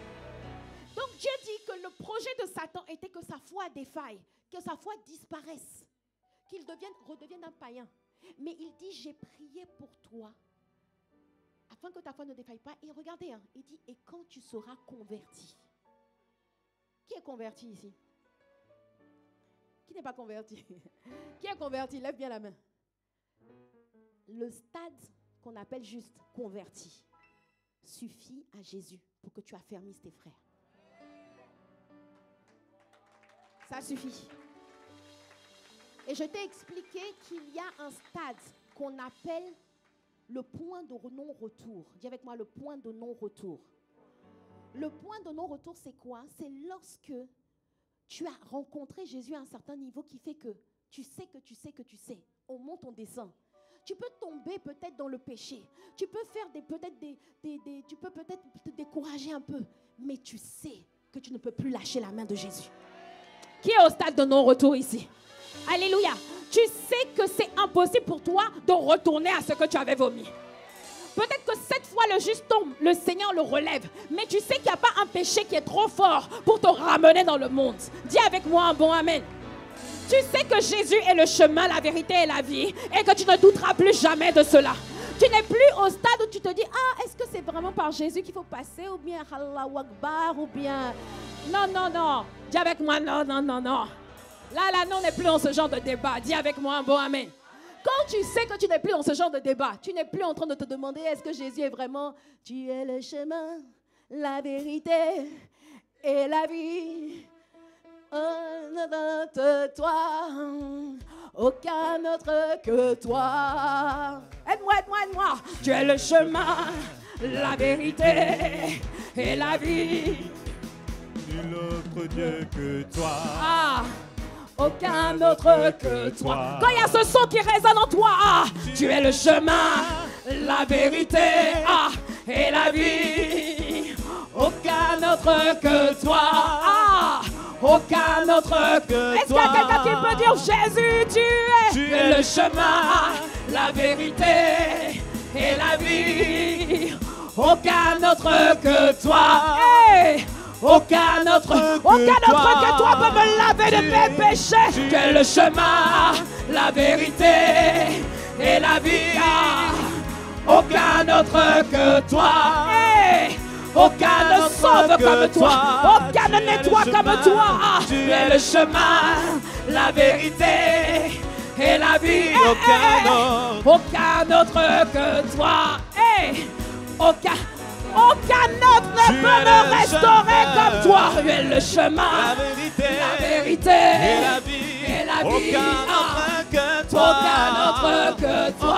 Donc Dieu dit que le projet de Satan était que sa foi défaille, que sa foi disparaisse, qu'il redevienne un païen. Mais il dit, j'ai prié pour toi, afin que ta foi ne défaille pas. Et regardez, il dit, et quand tu seras converti. Qui est converti ici? Qui n'est pas converti? Qui est converti? Lève bien la main. Le stade qu'on appelle juste converti suffit à Jésus pour que tu affermisses tes frères. Ça suffit. Et je t'ai expliqué qu'il y a un stade qu'on appelle le point de non-retour. Dis avec moi, le point de non-retour. Le point de non-retour, c'est quoi? C'est lorsque tu as rencontré Jésus à un certain niveau qui fait que tu sais que tu sais que tu sais. On monte, on descend. Tu peux tomber peut-être dans le péché. Tu peux faire tu peux peut-être te décourager un peu. Mais tu sais que tu ne peux plus lâcher la main de Jésus. Qui est au stade de non-retour ici? Alléluia. Tu sais que c'est impossible pour toi de retourner à ce que tu avais vomi. Peut-être que cette fois le juste tombe, le Seigneur le relève. Mais tu sais qu'il n'y a pas un péché qui est trop fort pour te ramener dans le monde. Dis avec moi un bon amen. Tu sais que Jésus est le chemin, la vérité et la vie. Et que tu ne douteras plus jamais de cela. Tu n'es plus au stade où tu te dis, est-ce que c'est vraiment par Jésus qu'il faut passer? Ou bien Allahu Akbar? Ou bien... Non, non, non. Dis avec moi, non, non, non, non. Là, non, on n'est plus dans ce genre de débat. Dis avec moi un bon amen. Quand tu sais que tu n'es plus dans ce genre de débat, tu n'es plus en train de te demander, est-ce que Jésus est vraiment... Tu es le chemin, la vérité et la vie. De toi, aucun autre que toi. Aide-moi, aide-moi, aide-moi. Tu es le chemin, la vérité et la vie. Nul autre Dieu que toi. Aucun autre que toi. Quand il y a ce son qui résonne en toi, tu es le chemin, la vérité et la vie. Aucun autre que toi. Aucun autre que toi. Est-ce qu'il y a quelqu'un qui peut dire Jésus, tu es le chemin, la vérité et la vie. Aucun autre que toi. Hey! Aucun autre que toi peut me laver de mes péchés. Tu es le chemin, la vérité et la vie. Aucun autre que toi. Hey! Aucun ne sauve comme toi. Aucun ne nettoie comme toi. Tu es le chemin, la vérité et la vie. Aucun autre que toi. Hey! Aucun autre ne peut me restaurer comme toi. Tu es le chemin, la vérité et la vie. Aucun autre que toi.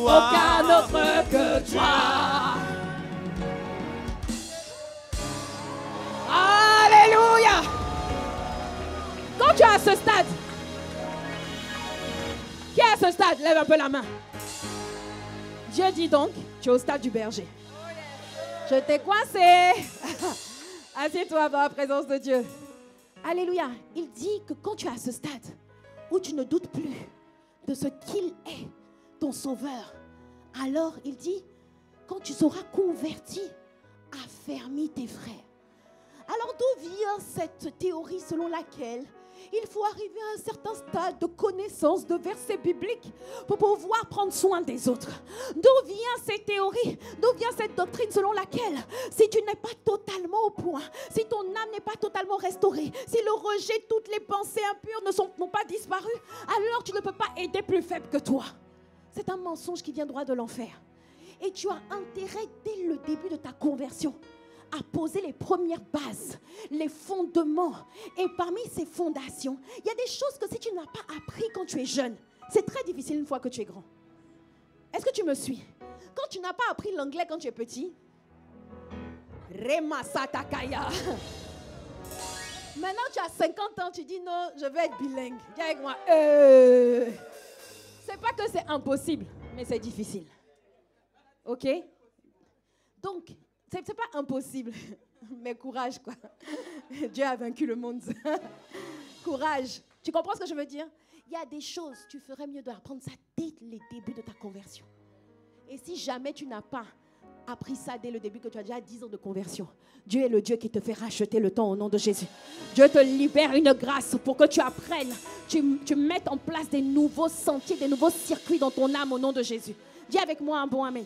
Aucun autre que toi. Alléluia. Quand tu es à ce stade, qui est à ce stade? Lève un peu la main. Dieu dit donc, tu es au stade du berger. Je t'ai coincé. Assieds-toi dans la présence de Dieu. Alléluia. Il dit que quand tu es à ce stade où tu ne doutes plus, de ce qu'il est, ton sauveur, alors il dit, quand tu seras converti, affermis tes frères. Alors d'où vient cette théorie selon laquelle il faut arriver à un certain stade de connaissance de versets bibliques pour pouvoir prendre soin des autres? D'où vient cette théorie? D'où vient cette doctrine selon laquelle si tu n'es pas totalement au point, si ton âme n'est pas totalement restaurée, si le rejet, toutes les pensées impures n'ont pas disparu, alors tu ne peux pas aider plus faible que toi? C'est un mensonge qui vient droit de l'enfer. Et tu as intérêt dès le début de ta conversion à poser les premières bases, les fondements. Et parmi ces fondations, il y a des choses que si tu n'as pas appris quand tu es jeune, c'est très difficile une fois que tu es grand. Est-ce que tu me suis? Quand tu n'as pas appris l'anglais quand tu es petit, Remasatakaya. Maintenant tu as 50 ans, tu dis non, je vais être bilingue. Dis avec moi, c'est pas que c'est impossible, mais c'est difficile. Ok? Donc, c'est pas impossible, mais courage quoi. Dieu a vaincu le monde. Courage. Tu comprends ce que je veux dire? Il y a des choses, tu ferais mieux d'apprendre ça dès les débuts de ta conversion. Et si jamais tu n'as pas appris ça dès le début, que tu as déjà 10 ans de conversion, Dieu est le Dieu qui te fait racheter le temps au nom de Jésus. Dieu te libère une grâce pour que tu apprennes, tu mettes en place des nouveaux sentiers, des nouveaux circuits dans ton âme au nom de Jésus. Dis avec moi un bon amen.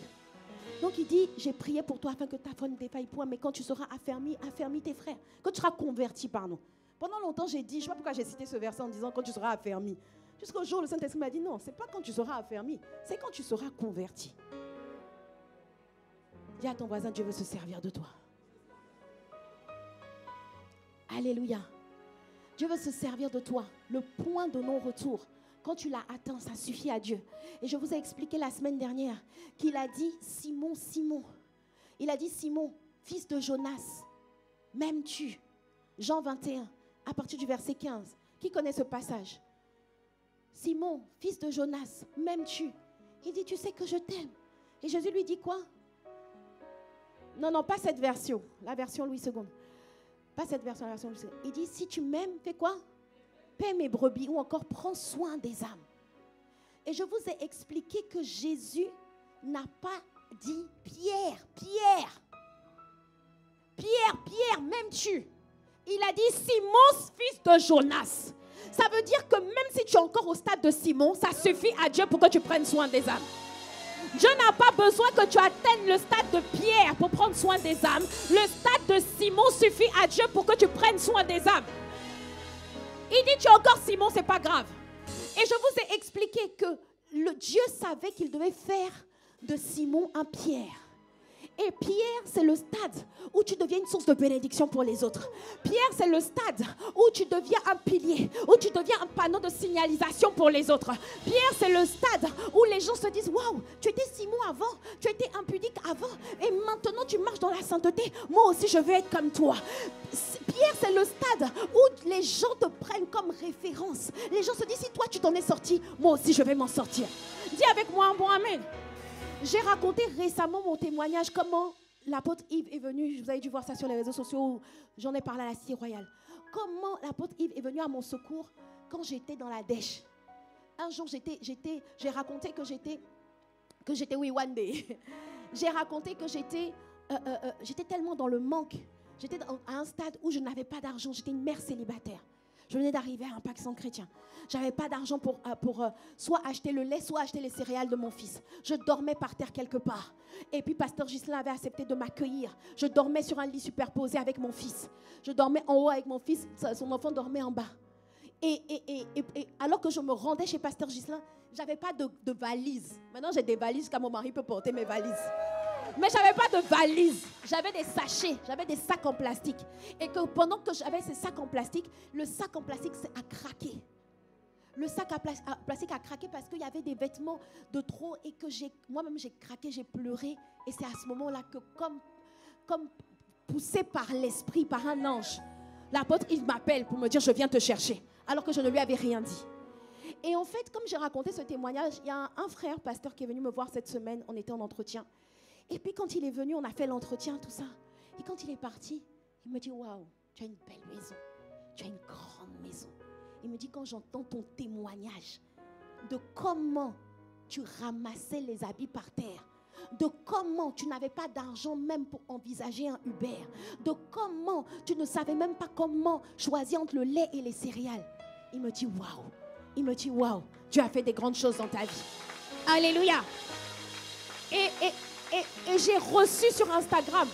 Donc il dit, j'ai prié pour toi afin que ta foi ne défaille point, mais quand tu seras affermi, affermis tes frères. Quand tu seras converti, pardon. Pendant longtemps, j'ai dit, je ne sais pas pourquoi j'ai cité ce verset en disant quand tu seras affermi. Jusqu'au jour où le Saint-Esprit m'a dit, non, ce n'est pas quand tu seras affermi, c'est quand tu seras converti. Dis à ton voisin, Dieu veut se servir de toi. Alléluia. Dieu veut se servir de toi. Le point de non-retour, quand tu l'as atteint, ça suffit à Dieu. Et je vous ai expliqué la semaine dernière qu'il a dit, Simon, Simon. Il a dit, Simon, fils de Jonas, m'aimes-tu? Jean 21, à partir du verset 15. Qui connaît ce passage? Simon, fils de Jonas, m'aimes-tu? Il dit, tu sais que je t'aime. Et Jésus lui dit quoi? Non, non, pas cette version. La version Louis II. Pas cette version, la version Louis II. Il dit, si tu m'aimes, fais quoi? Paie mes brebis ou encore prends soin des âmes. Et je vous ai expliqué que Jésus n'a pas dit Pierre, Pierre. Pierre, Pierre, m'aimes-tu? Il a dit Simon, fils de Jonas. Ça veut dire que même si tu es encore au stade de Simon, ça suffit à Dieu pour que tu prennes soin des âmes. Dieu n'a pas besoin que tu atteignes le stade de Pierre pour prendre soin des âmes. Le stade de Simon suffit à Dieu pour que tu prennes soin des âmes. Il dit, tu es encore Simon, c'est pas grave. Et je vous ai expliqué que le Dieu savait qu'il devait faire de Simon un Pierre. Et Pierre, c'est le stade où tu deviens une source de bénédiction pour les autres. Pierre, c'est le stade où tu deviens un pilier, où tu deviens un panneau de signalisation pour les autres. Pierre, c'est le stade où les gens se disent, waouh, tu étais Simon avant, tu étais impudique avant, et maintenant tu marches dans la sainteté. Moi aussi, je veux être comme toi. Pierre, c'est le stade où les gens te prennent comme référence. Les gens se disent, si toi tu t'en es sorti, moi aussi je vais m'en sortir. Dis avec moi un bon amen. J'ai raconté récemment mon témoignage, comment l'apôtre Yves est venu, vous avez dû voir ça sur les réseaux sociaux, j'en ai parlé à la Cité Royale. Comment l'apôtre Yves est venu à mon secours quand j'étais dans la dèche. Un jour, j'ai raconté que j'étais oui, one day. J'ai raconté que j'étais tellement dans le manque. J'étais à un stade où je n'avais pas d'argent, j'étais une mère célibataire. Je venais d'arriver à un Pakistan chrétien. Je n'avais pas d'argent pour soit acheter le lait, soit acheter les céréales de mon fils. Je dormais par terre quelque part. Et puis, pasteur Ghislain avait accepté de m'accueillir. Je dormais sur un lit superposé avec mon fils. Je dormais en haut avec mon fils. Son enfant dormait en bas. Et alors que je me rendais chez pasteur Ghislain, je n'avais pas de valise. Maintenant, j'ai des valises car mon mari peut porter mes valises. Mais je n'avais pas de valise. J'avais des sachets, j'avais des sacs en plastique. Et que pendant que j'avais ces sacs en plastique, le sac en plastique a craqué. Le sac à plastique a craqué parce qu'il y avait des vêtements de trop et que moi-même j'ai craqué, j'ai pleuré. Et c'est à ce moment-là que comme poussé par l'esprit, par un ange, l'apôtre, il m'appelle pour me dire, je viens te chercher. Alors que je ne lui avais rien dit. Et en fait, comme j'ai raconté ce témoignage, il y a un frère pasteur qui est venu me voir cette semaine. On était en entretien. Et puis quand il est venu, on a fait l'entretien, tout ça. Et quand il est parti, il me dit, waouh, tu as une belle maison. Tu as une grande maison. Il me dit, quand j'entends ton témoignage, de comment tu ramassais les habits par terre, de comment tu n'avais pas d'argent même pour envisager un Uber, de comment tu ne savais même pas comment choisir entre le lait et les céréales. Il me dit waouh, il me dit waouh, tu as fait des grandes choses dans ta vie. Alléluia. Et j'ai reçu sur Instagram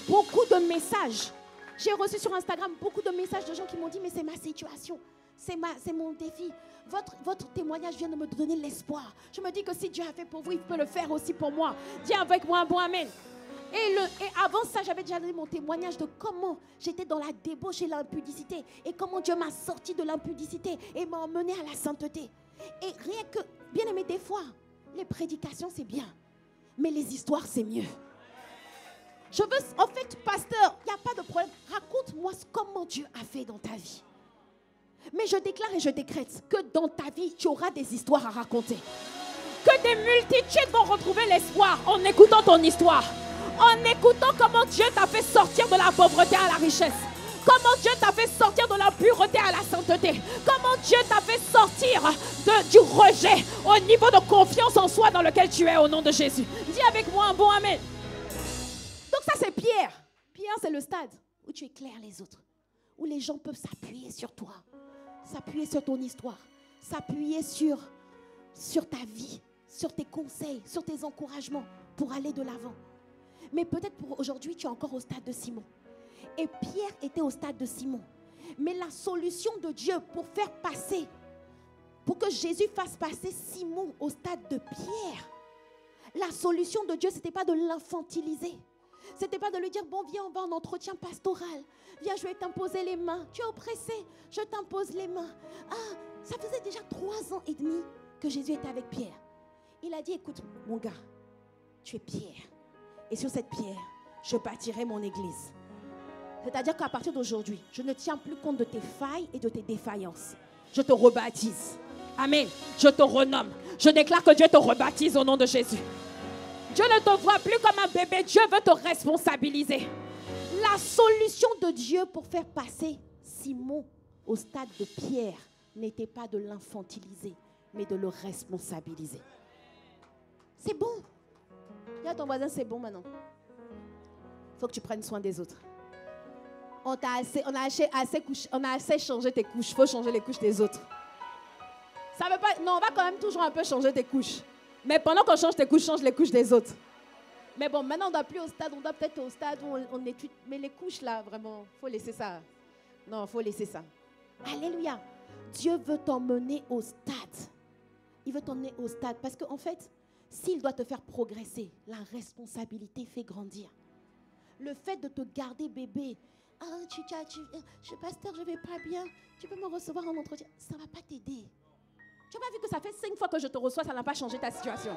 beaucoup de messages. J'ai reçu sur Instagram beaucoup de messages de gens qui m'ont dit mais c'est ma situation, c'est mon défi. Votre témoignage vient de me donner l'espoir. Je me dis que si Dieu a fait pour vous, il peut le faire aussi pour moi. Dis avec moi un bon amen. Et avant ça, j'avais déjà donné mon témoignage de comment j'étais dans la débauche et l'impudicité. Et comment Dieu m'a sorti de l'impudicité et m'a emmené à la sainteté. Et rien que, bien aimé, des fois, les prédications, c'est bien. Mais les histoires, c'est mieux. Je veux, en fait, pasteur, il n'y a pas de problème. Raconte-moi comment Dieu a fait dans ta vie. Mais je déclare et je décrète que dans ta vie, tu auras des histoires à raconter. Que des multitudes vont retrouver l'espoir en écoutant ton histoire. En écoutant comment Dieu t'a fait sortir de la pauvreté à la richesse. Comment Dieu t'a fait sortir de la pureté à la sainteté. Comment Dieu t'a fait sortir du rejet au niveau de confiance en soi dans lequel tu es au nom de Jésus. Dis avec moi un bon amen. Donc ça c'est Pierre. Pierre c'est le stade où tu éclaires les autres. Où les gens peuvent s'appuyer sur toi. S'appuyer sur ton histoire. S'appuyer sur ta vie. Sur tes conseils. Sur tes encouragements. Pour aller de l'avant. Mais peut-être pour aujourd'hui tu es encore au stade de Simon. Et Pierre était au stade de Simon. Mais la solution de Dieu pour faire passer, pour que Jésus fasse passer Simon au stade de Pierre, la solution de Dieu, ce n'était pas de l'infantiliser. Ce n'était pas de lui dire, bon, viens, on va en entretien pastoral. Viens, je vais t'imposer les mains. Tu es oppressé, je t'impose les mains. Ah, ça faisait déjà 3 ans et demi que Jésus était avec Pierre. Il a dit, écoute, mon gars, tu es Pierre. Et sur cette pierre, je bâtirai mon église. C'est-à-dire qu'à partir d'aujourd'hui, je ne tiens plus compte de tes failles et de tes défaillances. Je te rebaptise. Amen. Je te renomme. Je déclare que Dieu te rebaptise au nom de Jésus. Dieu ne te voit plus comme un bébé. Dieu veut te responsabiliser. La solution de Dieu pour faire passer Simon au stade de Pierre n'était pas de l'infantiliser, mais de le responsabiliser. C'est bon. Dis à ton voisin, c'est bon maintenant. Il faut que tu prennes soin des autres. On a assez changé tes couches. Il faut changer les couches des autres. Ça veut pas. Non, on va quand même toujours un peu changer tes couches. Mais pendant qu'on change tes couches, change les couches des autres. Mais bon, maintenant on ne doit plus au stade. On doit peut-être au stade où on étudie. Mais les couches là, vraiment, il faut laisser ça. Non, il faut laisser ça. Alléluia. Dieu veut t'emmener au stade. Il veut t'emmener au stade. Parce qu'en fait, s'il doit te faire progresser, la responsabilité fait grandir. Le fait de te garder bébé. Ah, je pasteur, je ne vais pas bien. Tu peux me recevoir en entretien. Ça ne va pas t'aider. Tu n'as pas vu que ça fait 5 fois que je te reçois, ça n'a pas changé ta situation.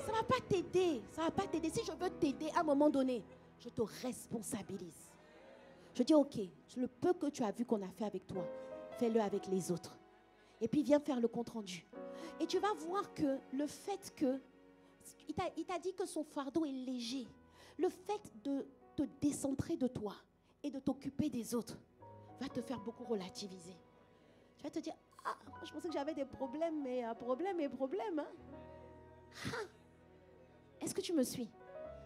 Ça ne va pas t'aider. Ça ne va pas t'aider. Si je veux t'aider à un moment donné, je te responsabilise. Je dis, ok, le peu que tu as vu qu'on a fait avec toi, fais-le avec les autres. Et puis viens faire le compte-rendu. Et tu vas voir que le fait que... Il t'a dit que son fardeau est léger. Le fait de te décentrer de toi et de t'occuper des autres va te faire beaucoup relativiser. Tu vas te dire, ah, je pensais que j'avais des problèmes, mais problème et problème. Hein? Ah, est-ce que tu me suis?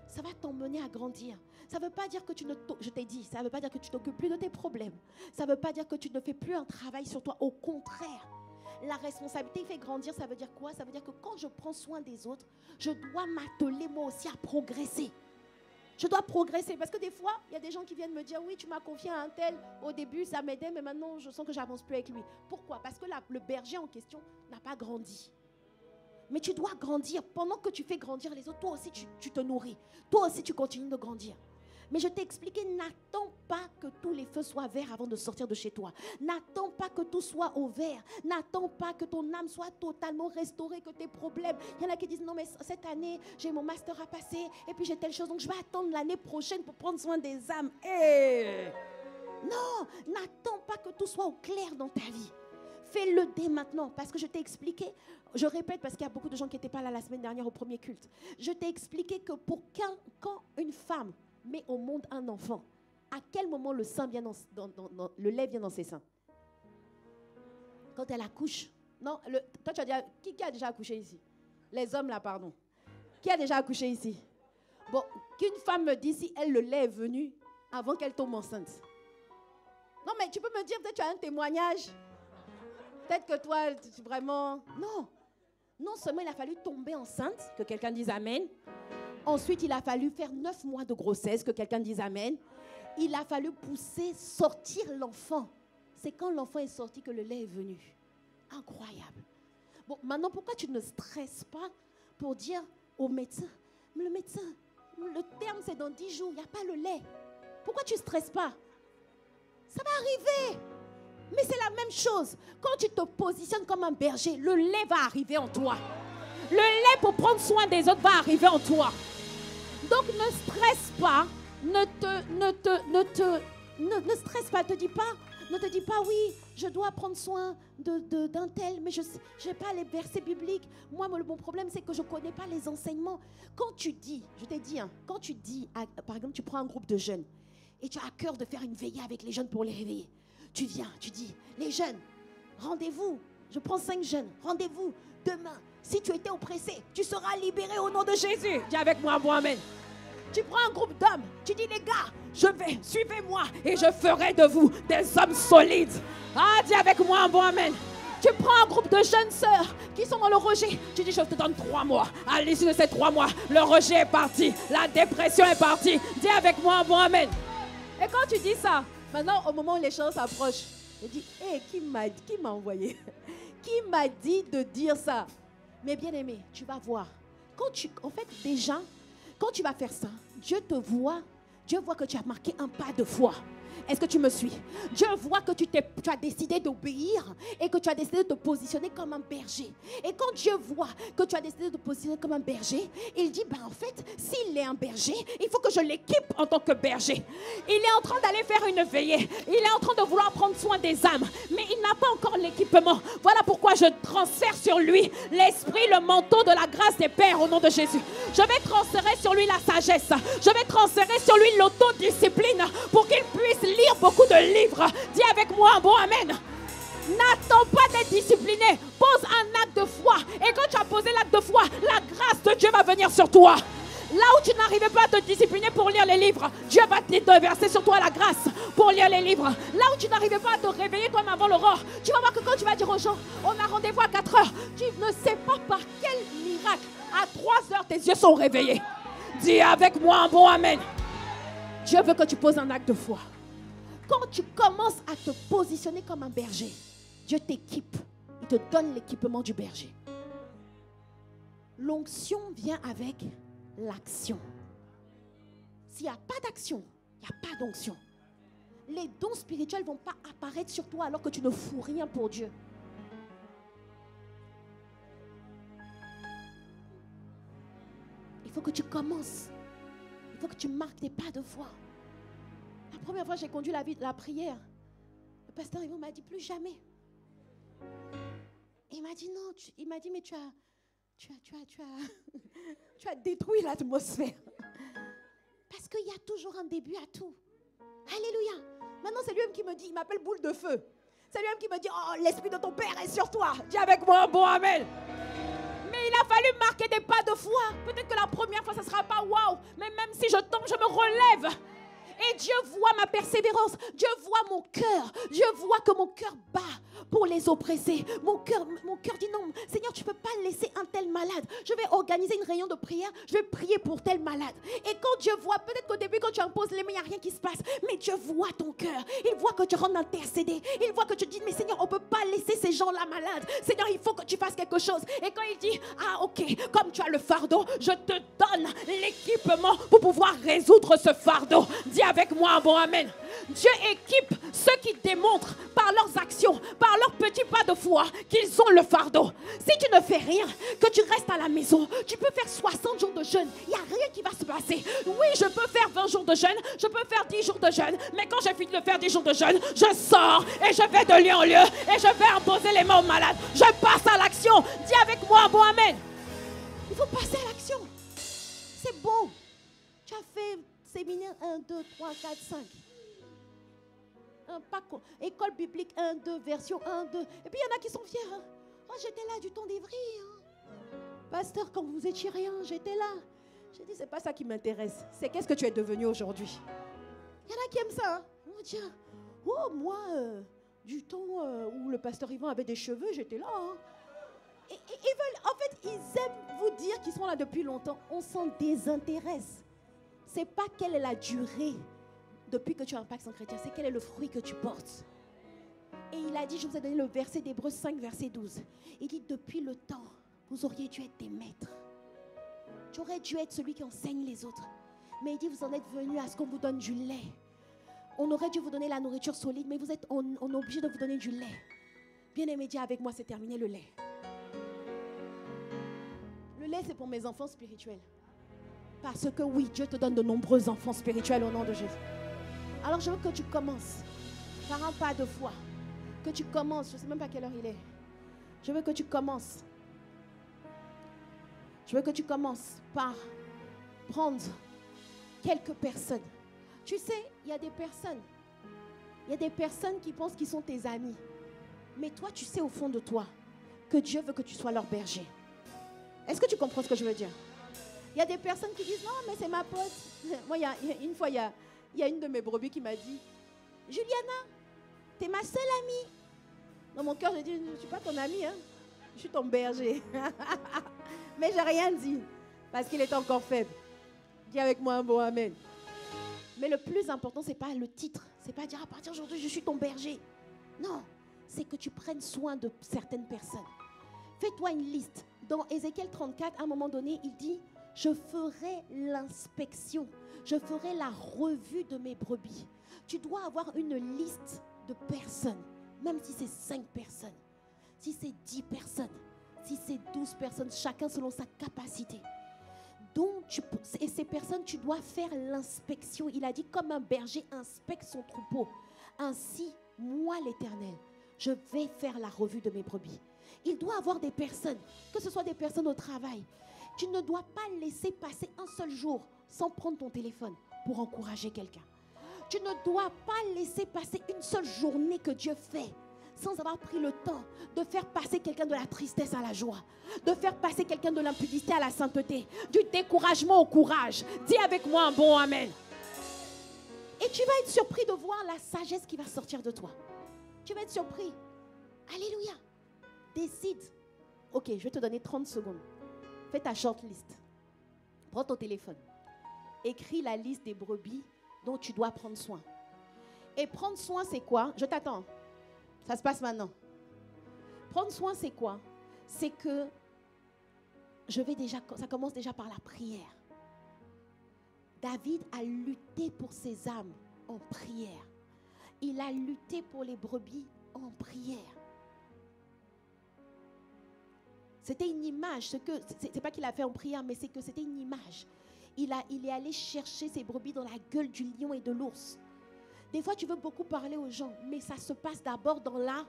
Ça va t'emmener à grandir. Ça ne veut pas dire que je t'ai dit, ça ne veut pas dire que tu t'occupes plus de tes problèmes. Ça ne veut pas dire que tu ne fais plus un travail sur toi. Au contraire, la responsabilité fait grandir. Ça veut dire quoi? Ça veut dire que quand je prends soin des autres, je dois m'atteler moi aussi à progresser. Je dois progresser parce que des fois, il y a des gens qui viennent me dire, oui, tu m'as confié à un tel, au début, ça m'aidait, mais maintenant, je sens que je n'avance plus avec lui. Pourquoi? Parce que le berger en question n'a pas grandi. Mais tu dois grandir. Pendant que tu fais grandir les autres, toi aussi, tu te nourris. Toi aussi, tu continues de grandir. Mais je t'ai expliqué, n'attends pas que tous les feux soient verts avant de sortir de chez toi. N'attends pas que tout soit au vert. N'attends pas que ton âme soit totalement restaurée, que tes problèmes. Il y en a qui disent, non mais cette année, j'ai mon master à passer et puis j'ai telle chose, donc je vais attendre l'année prochaine pour prendre soin des âmes. Hey! Non, n'attends pas que tout soit au clair dans ta vie. Fais-le dès maintenant, parce que je t'ai expliqué, je répète parce qu'il y a beaucoup de gens qui n'étaient pas là la semaine dernière au premier culte. Je t'ai expliqué que quand une femme met au monde un enfant, à quel moment le lait vient dans ses seins? Quand elle accouche, Non, toi, tu as déjà... Qui a déjà accouché ici? Les hommes, là, pardon. Qui a déjà accouché ici? Bon, qu'une femme me dise si elle, le lait est venu avant qu'elle tombe enceinte. Non, mais tu peux me dire, peut-être tu as un témoignage. Peut-être que toi, vraiment... Non. Non seulement il a fallu tomber enceinte, que quelqu'un dise Amen. Ensuite, il a fallu faire 9 mois de grossesse, que quelqu'un dise Amen. Il a fallu pousser, sortir l'enfant. C'est quand l'enfant est sorti que le lait est venu. Incroyable. Bon, maintenant, pourquoi tu ne stresses pas pour dire au médecin, le médecin, le terme c'est dans 10 jours, il n'y a pas le lait. Pourquoi tu ne stresses pas? Ça va arriver. Mais c'est la même chose. Quand tu te positionnes comme un berger, le lait va arriver en toi. Le lait pour prendre soin des autres va arriver en toi. Donc ne stresse pas. Ne stresse pas. Ne te dis pas oui, je dois prendre soin d'un tel, mais je n'ai pas les versets bibliques. Moi, mon problème, c'est que je ne connais pas les enseignements. Quand tu dis, je t'ai dit, quand tu dis, par exemple, tu prends un groupe de jeunes et tu as à cœur de faire une veillée avec les jeunes pour les réveiller. Tu viens, tu dis, les jeunes, rendez-vous. Je prends 5 jeunes, rendez-vous demain. Si tu étais oppressé, tu seras libéré au nom de Jésus. Dis avec moi, bon amen. Tu prends un groupe d'hommes, tu dis les gars, suivez-moi et je ferai de vous des hommes solides. Ah, dis avec moi un bon amen. Tu prends un groupe de jeunes sœurs qui sont dans le rejet. Tu dis je te donne 3 mois. À l'issue de ces 3 mois, le rejet est parti. La dépression est partie. Dis avec moi un bon amen. Et quand tu dis ça, maintenant au moment où les choses s'approchent, je dis, hé, qui m'a envoyé? Qui m'a dit de dire ça? Mais bien aimé, tu vas voir. En fait, déjà, quand tu vas faire ça, Dieu voit que tu as marqué un pas de foi. Est-ce que tu me suis? Dieu voit que tu as décidé d'obéir et que tu as décidé de te positionner comme un berger. Et quand Dieu voit que tu as décidé de te positionner comme un berger, il dit, en fait, s'il est un berger, il faut que je l'équipe en tant que berger. Il est en train d'aller faire une veillée. Il est en train de vouloir prendre soin des âmes. Mais il n'a pas encore l'équipement. Voilà pourquoi je transfère sur lui l'esprit, le manteau de la grâce des pères au nom de Jésus. Je vais transférer sur lui la sagesse. Je vais transférer sur lui l'autodiscipline pour qu'il puisse lire beaucoup de livres. Dis avec moi un bon amen. N'attends pas d'être discipliné. Pose un acte de foi. Et quand tu as posé l'acte de foi, la grâce de Dieu va venir sur toi. Là où tu n'arrivais pas à te discipliner pour lire les livres, Dieu va te verser sur toi la grâce pour lire les livres. Là où tu n'arrivais pas à te réveiller toi-même avant l'aurore, tu vas voir que quand tu vas dire aux gens, on a rendez-vous à 4 heures, tu ne sais pas par quel miracle, à 3 heures, tes yeux sont réveillés. Dis avec moi un bon amen. Dieu veut que tu poses un acte de foi. Quand tu commences à te positionner comme un berger, Dieu t'équipe. Il te donne l'équipement du berger. L'onction vient avec l'action. S'il n'y a pas d'action, il n'y a pas d'onction. Les dons spirituels ne vont pas apparaître sur toi alors que tu ne fous rien pour Dieu. Il faut que tu commences. Il faut que tu marques des pas de foi. La première fois que j'ai conduit la prière, le pasteur Yvon m'a dit plus jamais. Il m'a dit non, il m'a dit mais tu as détruit l'atmosphère. Parce qu'il y a toujours un début à tout. Alléluia. Maintenant c'est lui-même qui me dit, il m'appelle boule de feu. C'est lui-même qui me dit, oh l'esprit de ton père est sur toi. Dis avec moi un bon amen. Mais il a fallu marquer des pas de foi. Peut-être que la première fois ça ne sera pas waouh. Mais même si je tombe, je me relève. Et Dieu voit ma persévérance. Dieu voit mon cœur. Dieu voit que mon cœur bat pour les oppressés. Mon cœur dit non, Seigneur, tu ne peux pas laisser un tel malade. Je vais organiser une réunion de prière. Je vais prier pour tel malade. Et quand Dieu voit, peut-être qu'au début, quand tu imposes les mains, il n'y a rien qui se passe. Mais Dieu voit ton cœur. Il voit que tu rentres intercéder. Il voit que tu dis, mais Seigneur, on ne peut pas laisser ces gens-là malades. Seigneur, il faut que tu fasses quelque chose. Et quand il dit, ah ok, comme tu as le fardeau, je te donne l'équipement pour pouvoir résoudre ce fardeau. Dis avec moi un bon amen. Dieu équipe ceux qui démontrent par leurs actions, par leurs petits pas de foi qu'ils ont le fardeau. Si tu ne fais rien, que tu restes à la maison, tu peux faire 60 jours de jeûne. Il n'y a rien qui va se passer. Oui, je peux faire 20 jours de jeûne, je peux faire 10 jours de jeûne, mais quand j'ai fini de faire 10 jours de jeûne, je sors et je vais de lieu en lieu et je vais imposer les mains aux malades. Je passe à l'action. Dis avec moi un bon amen. Il faut passer à l'action. C'est bon. Tu as fait séminaire 1, 2, 3, 4, 5. École biblique 1, 2, version 1, 2. Et puis il y en a qui sont fiers. Hein. Oh, j'étais là du temps d'Evry. Pasteur, quand vous étiez rien, j'étais là. J'ai dit, c'est pas ça qui m'intéresse. C'est qu'est-ce que tu es devenu aujourd'hui. Il y en a qui aiment ça. Ils vont dire, oh, moi, du temps où le pasteur Yvan avait des cheveux, j'étais là. Et ils veulent, en fait, ils aiment vous dire qu'ils sont là depuis longtemps. On s'en désintéresse. C'est pas quelle est la durée depuis que tu impactes en chrétien, c'est quel est le fruit que tu portes. Et il a dit, je vous ai donné le verset d'Hébreux 5, verset 12. Il dit, depuis le temps, vous auriez dû être des maîtres. Tu aurais dû être celui qui enseigne les autres. Mais il dit, vous en êtes venus à ce qu'on vous donne du lait. On aurait dû vous donner la nourriture solide, mais on est obligé de vous donner du lait. Bien-aimé, dis avec moi, c'est terminé le lait. Le lait, c'est pour mes enfants spirituels. Parce que oui, Dieu te donne de nombreux enfants spirituels au nom de Jésus. Alors je veux que tu commences par un pas de foi. Que tu commences, je ne sais même pas quelle heure il est. Je veux que tu commences. Je veux que tu commences par prendre quelques personnes. Tu sais, il y a des personnes qui pensent qu'ils sont tes amis. Mais toi, tu sais au fond de toi que Dieu veut que tu sois leur berger. Est-ce que tu comprends ce que je veux dire? Il y a des personnes qui disent, non, mais c'est ma pote. Moi, une fois, il y a une de mes brebis qui m'a dit, Juliana, t'es ma seule amie. Dans mon cœur, j'ai dit, je ne suis pas ton amie, hein. Je suis ton berger. Mais je n'ai rien dit, parce qu'il était encore faible. Dis avec moi un bon amen. Mais le plus important, ce n'est pas le titre. Ce n'est pas dire, à partir d'aujourd'hui, je suis ton berger. Non, c'est que tu prennes soin de certaines personnes. Fais-toi une liste. Dans Ézéchiel 34, à un moment donné, il dit, je ferai l'inspection. Je ferai la revue de mes brebis. Tu dois avoir une liste de personnes, même si c'est 5 personnes, si c'est 10 personnes, si c'est 12 personnes, chacun selon sa capacité. Donc, et ces personnes, tu dois faire l'inspection. Il a dit, comme un berger inspecte son troupeau, ainsi, moi l'Éternel, je vais faire la revue de mes brebis. Il doit avoir des personnes, que ce soit des personnes au travail. Tu ne dois pas laisser passer un seul jour sans prendre ton téléphone pour encourager quelqu'un. Tu ne dois pas laisser passer une seule journée que Dieu fait sans avoir pris le temps de faire passer quelqu'un de la tristesse à la joie, de faire passer quelqu'un de l'impudicité à la sainteté, du découragement au courage. Dis avec moi un bon amen. Et tu vas être surpris de voir la sagesse qui va sortir de toi. Tu vas être surpris. Alléluia. Décide. Ok, je vais te donner 30 secondes. Fais ta shortlist. Prends ton téléphone. Écris la liste des brebis dont tu dois prendre soin. Et prendre soin, c'est quoi? Je t'attends. Ça se passe maintenant. Prendre soin, c'est quoi? C'est que ça commence déjà par la prière. David a lutté pour ses âmes en prière. Il a lutté pour les brebis en prière. C'était une image. C'est pas qu'il a fait en prière, mais c'est que c'était une image. Il est allé chercher ses brebis dans la gueule du lion et de l'ours. Des fois, tu veux beaucoup parler aux gens, mais ça se passe d'abord dans la...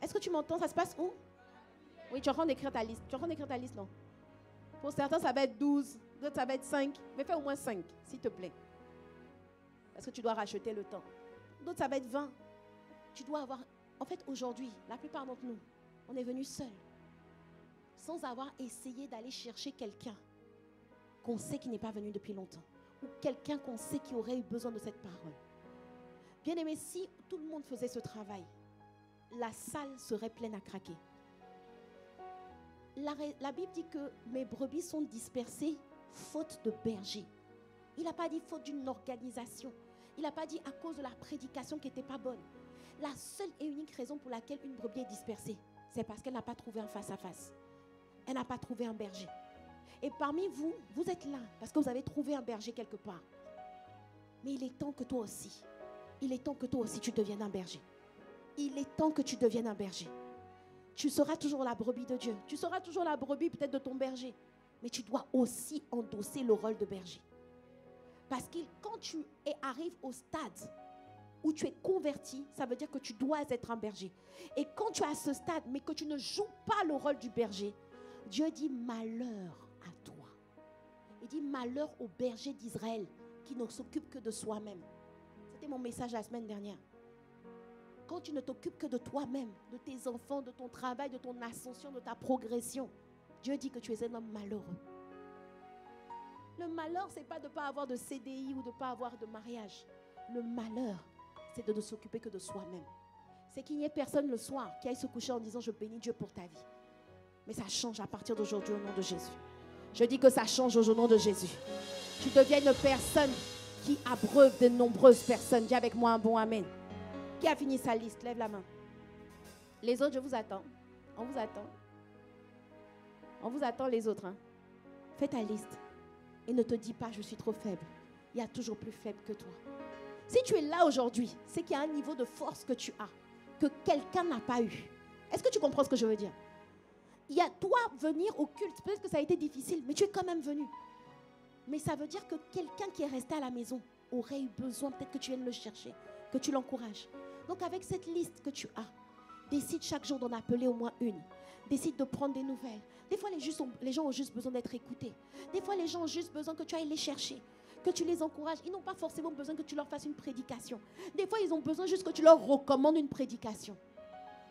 Est-ce que tu m'entends? Ça se passe où? Oui, tu es en train d'écrire ta liste. Tu es en train d'écrire ta liste, non? Pour certains, ça va être 12. D'autres, ça va être 5. Mais fais au moins 5, s'il te plaît. Parce que tu dois racheter le temps. D'autres, ça va être 20. Tu dois avoir... En fait, aujourd'hui, la plupart d'entre nous, on est venus seuls, sans avoir essayé d'aller chercher quelqu'un qu'on sait qui n'est pas venu depuis longtemps, ou quelqu'un qu'on sait qui aurait eu besoin de cette parole. Bien aimé, si tout le monde faisait ce travail, la salle serait pleine à craquer. La Bible dit que mes brebis sont dispersées faute de berger. Il n'a pas dit faute d'une organisation. Il n'a pas dit à cause de la prédication qui n'était pas bonne. La seule et unique raison pour laquelle une brebis est dispersée, c'est parce qu'elle n'a pas trouvé un face-à-face. Elle n'a pas trouvé un berger. Et parmi vous, vous êtes là parce que vous avez trouvé un berger quelque part. Mais il est temps que toi aussi, tu deviennes un berger. Il est temps que tu deviennes un berger. Tu seras toujours la brebis de Dieu. Tu seras toujours la brebis peut-être de ton berger. Mais tu dois aussi endosser le rôle de berger. Parce que quand tu arrives au stade où tu es converti, ça veut dire que tu dois être un berger. Et quand tu es à ce stade, mais que tu ne joues pas le rôle du berger, Dieu dit malheur à toi. Il dit malheur au berger d'Israël qui ne s'occupe que de soi-même. C'était mon message la semaine dernière. quand tu ne t'occupes que de toi-même, de tes enfants, de ton travail, de ton ascension, de ta progression, Dieu dit que tu es un homme malheureux. Le malheur, ce n'est pas de ne pas avoir de CDI ou de ne pas avoir de mariage. Le malheur, c'est de ne s'occuper que de soi-même. C'est qu'il n'y ait personne le soir qui aille se coucher en disant « Je bénis Dieu pour ta vie ». Mais ça change à partir d'aujourd'hui au nom de Jésus. Je dis que ça change au nom de Jésus. Tu deviens une personne qui abreuve de nombreuses personnes. Dis avec moi un bon amen. Qui a fini sa liste? Lève la main. Les autres, je vous attends. On vous attend. On vous attend les autres. Hein. Fais ta liste. Et ne te dis pas, je suis trop faible. Il y a toujours plus faible que toi. Si tu es là aujourd'hui, c'est qu'il y a un niveau de force que tu as, que quelqu'un n'a pas eu. Est-ce que tu comprends ce que je veux dire? Il y a toi venir au culte, peut-être que ça a été difficile, mais tu es quand même venu. Mais ça veut dire que quelqu'un qui est resté à la maison aurait eu besoin, peut-être que tu viennes le chercher, que tu l'encourages. Donc avec cette liste que tu as, décide chaque jour d'en appeler au moins une. Décide de prendre des nouvelles. Des fois, les gens ont juste besoin d'être écoutés. Des fois, les gens ont juste besoin que tu ailles les chercher, que tu les encourages. Ils n'ont pas forcément besoin que tu leur fasses une prédication. Des fois, ils ont besoin juste que tu leur recommandes une prédication.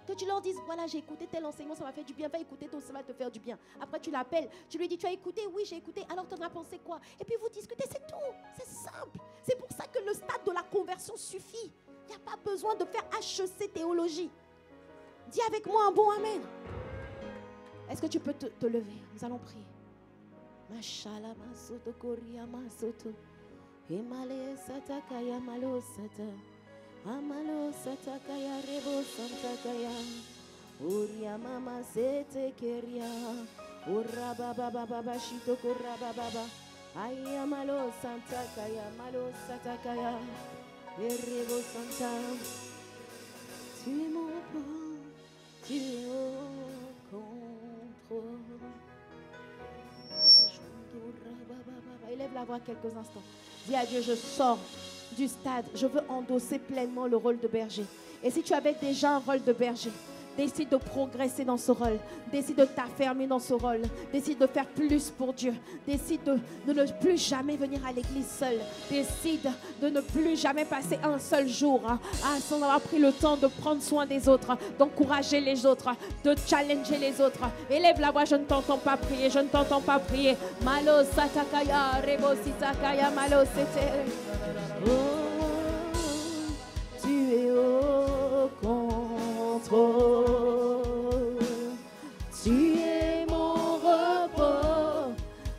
Que tu leur dises, voilà, j'ai écouté tel enseignement, ça m'a fait du bien. Va écouter, ça va te faire du bien. Après, tu l'appelles, tu lui dis, tu as écouté? Oui, j'ai écouté. Alors, tu en as pensé quoi? Et puis, vous discutez, c'est tout. C'est simple. C'est pour ça que le stade de la conversion suffit. Il n'y a pas besoin de faire HEC théologie. Dis avec moi un bon amen. Est-ce que tu peux te lever? Nous allons prier. Mashallah masoto koria masoto. Emale satakaya malo sata. Amalo satakaya rebo santakaya. Uria mama sete keria. Ura baba baba shito kura baba. Ayamalo santakaya malo satakaya. Rebo santa. Tu es mon bon, tu es au contrôle. Élève la voix quelques instants. Dis à Dieu, je sors du stade. Je veux endosser pleinement le rôle de berger. Et si tu avais déjà un rôle de berger, décide de progresser dans ce rôle. Décide de t'affermir dans ce rôle. Décide de faire plus pour Dieu. Décide de ne plus jamais venir à l'église seul. Décide de ne plus jamais passer un seul jour sans avoir pris le temps de prendre soin des autres, d'encourager les autres, de challenger les autres. Élève la voix, je ne t'entends pas prier, je ne t'entends pas prier. Malo satakaya, rebo sitakaya, malo sete. Oh, tu es au contrôle. Tu es mon repos,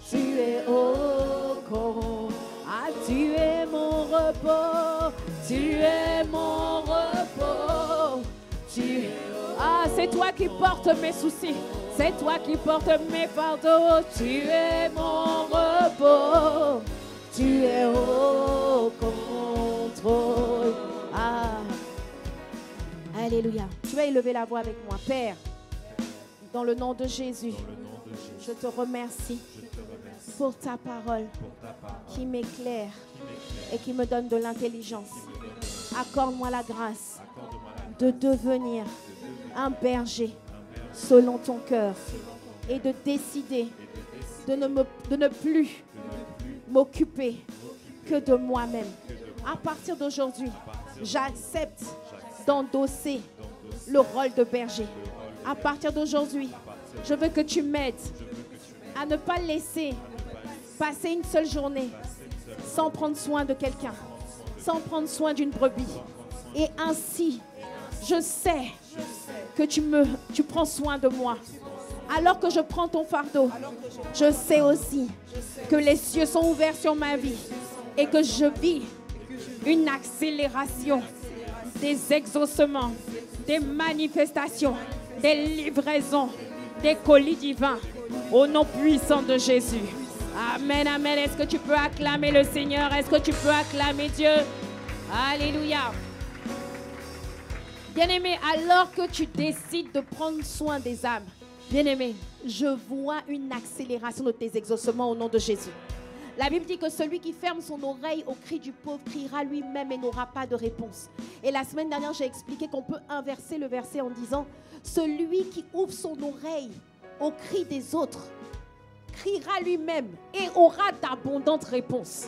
tu es au contrôle. Ah, tu es mon repos, tu es mon repos. Ah, c'est toi qui portes mes soucis, c'est toi qui portes mes fardeaux. Tu es mon repos, tu es au contrôle. Ah. Alléluia. Tu vas élever la voix avec moi. Père, dans le nom de Jésus, je te remercie pour ta parole qui m'éclaire et qui me donne de l'intelligence. Accorde-moi la grâce de devenir un berger selon ton cœur et de décider de ne plus m'occuper que de moi-même. À partir d'aujourd'hui, j'accepte d'endosser le rôle de berger. À partir d'aujourd'hui, je veux que tu m'aides à ne pas laisser passer une seule journée sans prendre soin de quelqu'un, sans prendre soin d'une brebis. Et ainsi, je sais que tu prends soin de moi. Alors que je prends ton fardeau, je sais aussi que les cieux sont ouverts sur ma vie et que je vis une accélération des exaucements, des manifestations, des livraisons, des colis divins au nom puissant de Jésus. Amen, amen. Est-ce que tu peux acclamer le Seigneur? Est-ce que tu peux acclamer Dieu? Alléluia. Bien-aimé, alors que tu décides de prendre soin des âmes, bien-aimé, je vois une accélération de tes exaucements au nom de Jésus. La Bible dit que celui qui ferme son oreille au cri du pauvre criera lui-même et n'aura pas de réponse. Et la semaine dernière, j'ai expliqué qu'on peut inverser le verset en disant « Celui qui ouvre son oreille au cri des autres criera lui-même et aura d'abondantes réponses. »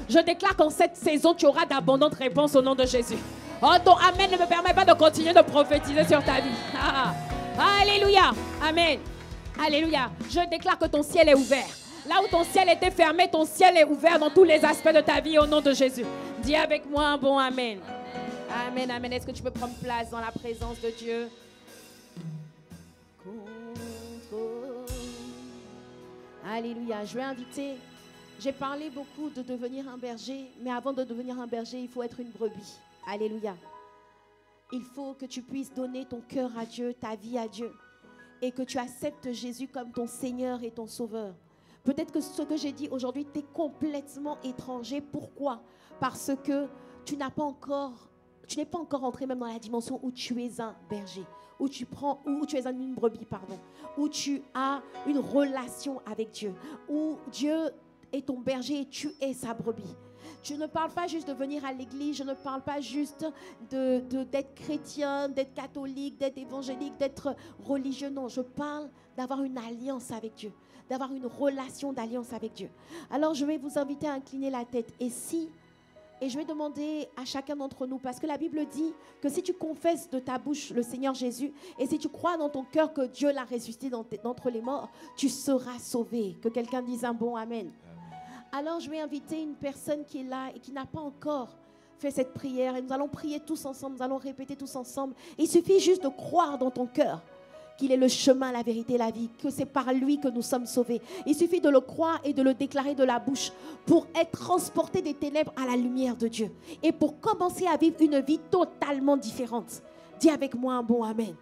Je déclare qu'en cette saison, tu auras d'abondantes réponses au nom de Jésus. Oh, ton amen ne me permet pas de continuer de prophétiser sur ta vie. Ah. Alléluia. Amen. Alléluia. Je déclare que ton ciel est ouvert. Là où ton ciel était fermé, ton ciel est ouvert dans tous les aspects de ta vie au nom de Jésus. Dis avec moi un bon amen. Amen, amen. Est-ce que tu peux prendre place dans la présence de Dieu? Alléluia. Je vais inviter. J'ai parlé beaucoup de devenir un berger, mais avant de devenir un berger, il faut être une brebis. Alléluia. Il faut que tu puisses donner ton cœur à Dieu, ta vie à Dieu, et que tu acceptes Jésus comme ton Seigneur et ton Sauveur. Peut-être que ce que j'ai dit aujourd'hui t'est complètement étranger. Pourquoi? Parce que tu n'es pas encore entré même dans la dimension où tu es un berger, où tu es une brebis, où tu as une relation avec Dieu, où Dieu est ton berger et tu es sa brebis. Je ne parle pas juste de venir à l'église, je ne parle pas juste d'être chrétien, d'être catholique, d'être évangélique, d'être religieux. Non, je parle d'avoir une alliance avec Dieu, d'avoir une relation d'alliance avec Dieu. Alors je vais vous inviter à incliner la tête. Et je vais demander à chacun d'entre nous, parce que la Bible dit que si tu confesses de ta bouche le Seigneur Jésus, et si tu crois dans ton cœur que Dieu l'a ressuscité d'entre les morts, tu seras sauvé. Que quelqu'un dise un bon amen. Alors je vais inviter une personne qui est là et qui n'a pas encore fait cette prière. Et nous allons prier tous ensemble, nous allons répéter tous ensemble. Il suffit juste de croire dans ton cœur qu'il est le chemin, la vérité et la vie, que c'est par lui que nous sommes sauvés. Il suffit de le croire et de le déclarer de la bouche pour être transporté des ténèbres à la lumière de Dieu. Et pour commencer à vivre une vie totalement différente. Dis avec moi un bon amen.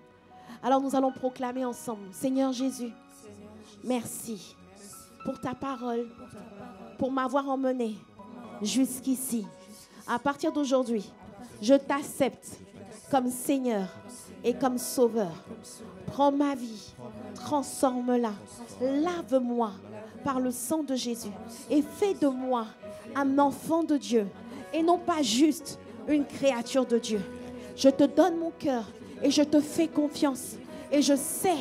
Alors nous allons proclamer ensemble. Seigneur Jésus, merci pour ta parole, pour m'avoir emmené jusqu'ici. À partir d'aujourd'hui, je t'accepte comme Seigneur et comme Sauveur. Prends ma vie, transforme-la, lave-moi par le sang de Jésus et fais de moi un enfant de Dieu et non pas juste une créature de Dieu. Je te donne mon cœur et je te fais confiance et je sais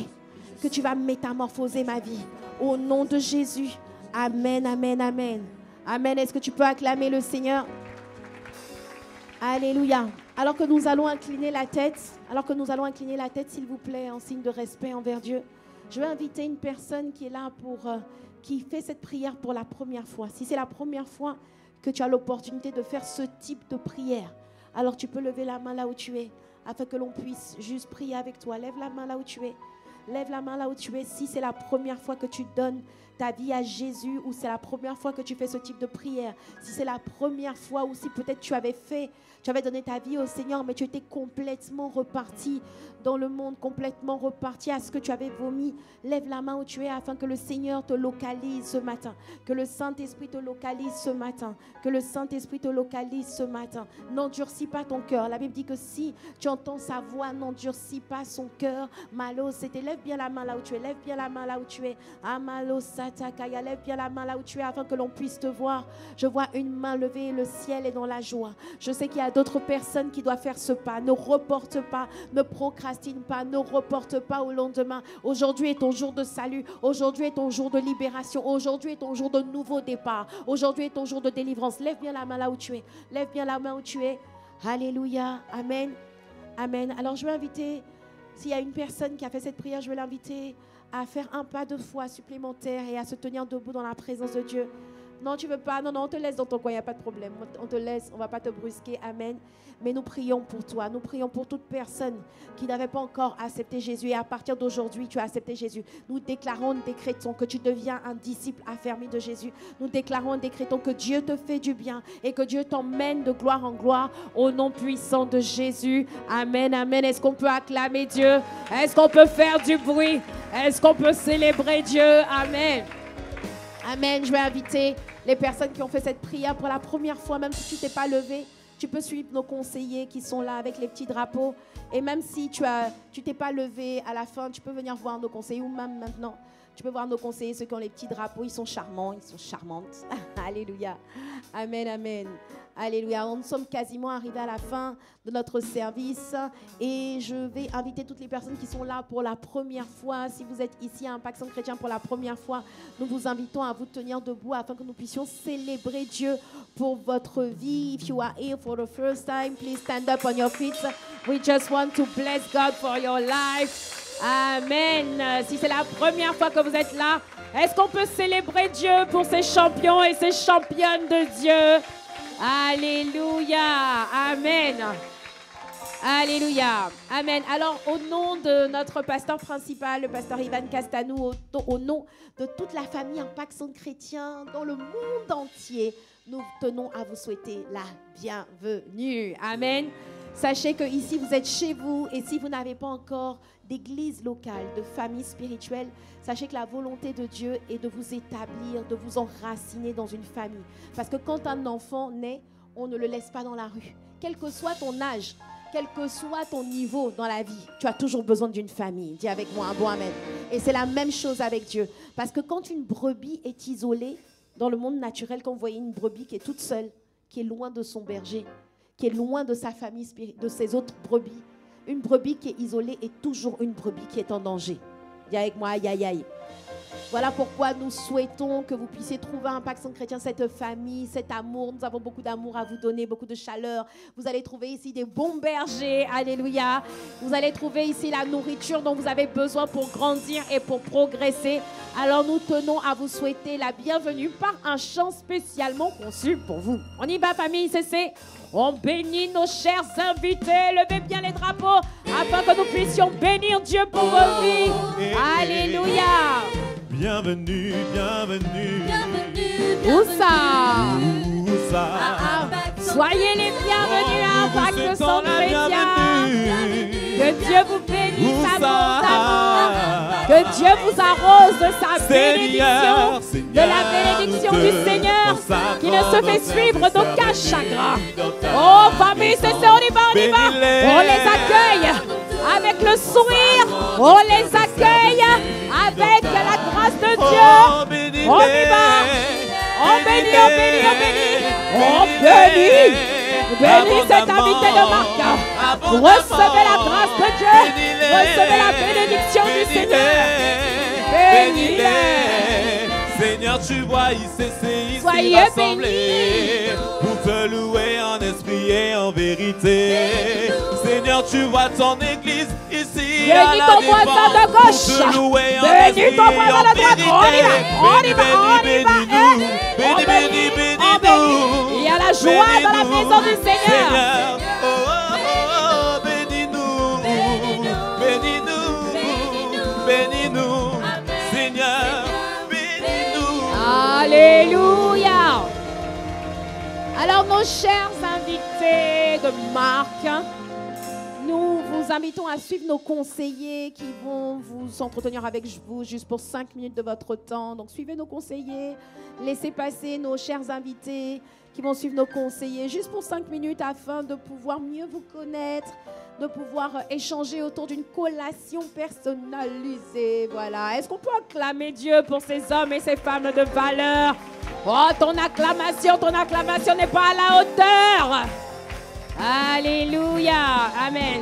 que tu vas métamorphoser ma vie. Au nom de Jésus, amen, amen, amen. Amen. Est-ce que tu peux acclamer le Seigneur? Alléluia. Alors que nous allons incliner la tête, s'il vous plaît, en signe de respect envers Dieu, je vais inviter une personne qui est là qui fait cette prière pour la première fois. Si c'est la première fois que tu as l'opportunité de faire ce type de prière, alors tu peux lever la main là où tu es, afin que l'on puisse juste prier avec toi. Lève la main là où tu es. Lève la main là où tu es. Si c'est la première fois que tu donnes ta vie à Jésus, ou c'est la première fois que tu fais ce type de prière, si c'est la première fois, ou si peut-être tu avais donné ta vie au Seigneur, mais tu étais complètement reparti dans le monde, complètement reparti à ce que tu avais vomi, lève la main où tu es afin que le Seigneur te localise ce matin, que le Saint-Esprit te localise ce matin, que le Saint-Esprit te localise ce matin. N'endurcis pas ton cœur. La Bible dit que si tu entends sa voix, n'endurcis pas son cœur. Malo, c'était lève bien la main là où tu es, lève bien la main là où tu es. Amalo Satakaya, lève bien la main là où tu es afin que l'on puisse te voir. Je vois une main levée et le ciel est dans la joie. Je sais qu'il y a d'autres personnes qui doivent faire ce pas. Ne reporte pas, ne procrastine pas, ne reporte pas au lendemain. Aujourd'hui est ton jour de salut. Aujourd'hui est ton jour de libération. Aujourd'hui est ton jour de nouveau départ. Aujourd'hui est ton jour de délivrance. Lève bien la main là où tu es. Lève bien la main où tu es. Alléluia. Amen. Amen. Alors je vais inviter, s'il y a une personne qui a fait cette prière, je vais l'inviter à faire un pas de foi supplémentaire et à se tenir debout dans la présence de Dieu. Non, tu veux pas? Non, on te laisse dans ton coin, il n'y a pas de problème. On te laisse, on ne va pas te brusquer. Amen. Mais nous prions pour toi. Nous prions pour toute personne qui n'avait pas encore accepté Jésus. Et à partir d'aujourd'hui, tu as accepté Jésus. Nous déclarons, décrétons que tu deviens un disciple affermi de Jésus. Nous déclarons, décrétons que Dieu te fait du bien et que Dieu t'emmène de gloire en gloire au nom puissant de Jésus. Amen, amen. Est-ce qu'on peut acclamer Dieu? Est-ce qu'on peut faire du bruit? Est-ce qu'on peut célébrer Dieu? Amen. Amen. Je vais inviter les personnes qui ont fait cette prière pour la première fois, même si tu ne t'es pas levé, tu peux suivre nos conseillers qui sont là avec les petits drapeaux. Et même si tu t'es pas levé à la fin, tu peux venir voir nos conseillers ou même maintenant. Tu peux voir nos conseillers, ceux qui ont les petits drapeaux, ils sont charmants, ils sont charmantes. Alléluia. Amen, amen. Alléluia. Nous sommes quasiment arrivés à la fin de notre service et je vais inviter toutes les personnes qui sont là pour la première fois. Si vous êtes ici à Impact Centre Chrétien pour la première fois, nous vous invitons à vous tenir debout afin que nous puissions célébrer Dieu pour votre vie. If you are here for the first time, please stand up on your feet. We just want to bless God for your life. Amen. Si c'est la première fois que vous êtes là, est-ce qu'on peut célébrer Dieu pour ces champions et ces championnes de Dieu? Alléluia. Amen. Alléluia. Amen. Alors, au nom de notre pasteur principal, le pasteur Ivan Castanou, au nom de toute la famille Impact Centre Chrétien dans le monde entier, nous tenons à vous souhaiter la bienvenue. Amen. Sachez que ici, vous êtes chez vous et si vous n'avez pas encore d'église locale, de famille spirituelle, sachez que la volonté de Dieu est de vous établir, de vous enraciner dans une famille. Parce que quand un enfant naît, on ne le laisse pas dans la rue. Quel que soit ton âge, quel que soit ton niveau dans la vie, tu as toujours besoin d'une famille. Dis avec moi un bon amen. Et c'est la même chose avec Dieu. Parce que quand une brebis est isolée, dans le monde naturel, quand vous voyez une brebis qui est toute seule, qui est loin de son berger, qui est loin de sa famille, de ses autres brebis, une brebis qui est isolée est toujours une brebis qui est en danger. Dis avec moi, aïe, aïe, aïe. Voilà pourquoi nous souhaitons que vous puissiez trouver un Impact Centre Chrétien, cette famille, cet amour. Nous avons beaucoup d'amour à vous donner, beaucoup de chaleur. Vous allez trouver ici des bons bergers, alléluia. Vous allez trouver ici la nourriture dont vous avez besoin pour grandir et pour progresser. Alors nous tenons à vous souhaiter la bienvenue par un chant spécialement conçu pour vous. On y va, famille CC. On bénit nos chers invités. Levez bien les drapeaux afin que nous puissions bénir Dieu pour vos vies. Alléluia. Bienvenue, bienvenue. Où ça? Où ça? Soyez les bienvenus à Impact Centre Chrétien. Que Dieu vous bénisse abondamment. Que Dieu vous arrose de sa bénédiction, de la bénédiction du Seigneur qui ne se fait suivre d'aucun chagrin. Oh famille, c'est ça, on y va, on y va. On les accueille avec le sourire. On les accueille avec la grâce de Dieu. On y va. On bénit, on bénit, on bénit. On bénit. Bénis cet invité de marque. Recevez la grâce de Dieu. Recevez la bénédiction du Seigneur. Bénis-les. Seigneur, tu vois, ici Soyez rassemblés pour te louer en esprit et en vérité. Seigneur, tu vois ton église ici à Bénis la ton voisin de gauche. Bénis ton voisin de droite. On y va, on y va, on y va. Bénis, bénis-nous. Il y a la joie dans la maison du Seigneur. Bénis-nous, bénis-nous, bénis-nous, Seigneur, bénis-nous. Alléluia. Alors nos chers invités de marque, nous vous invitons à suivre nos conseillers qui vont vous entretenir avec vous juste pour 5 minutes de votre temps. Donc suivez nos conseillers, laissez passer nos chers invités qui vont suivre nos conseillers juste pour 5 minutes afin de pouvoir mieux vous connaître, de pouvoir échanger autour d'une collation personnalisée. Voilà. Est-ce qu'on peut acclamer Dieu pour ces hommes et ces femmes de valeur? Oh, ton acclamation n'est pas à la hauteur. Alléluia. Amen.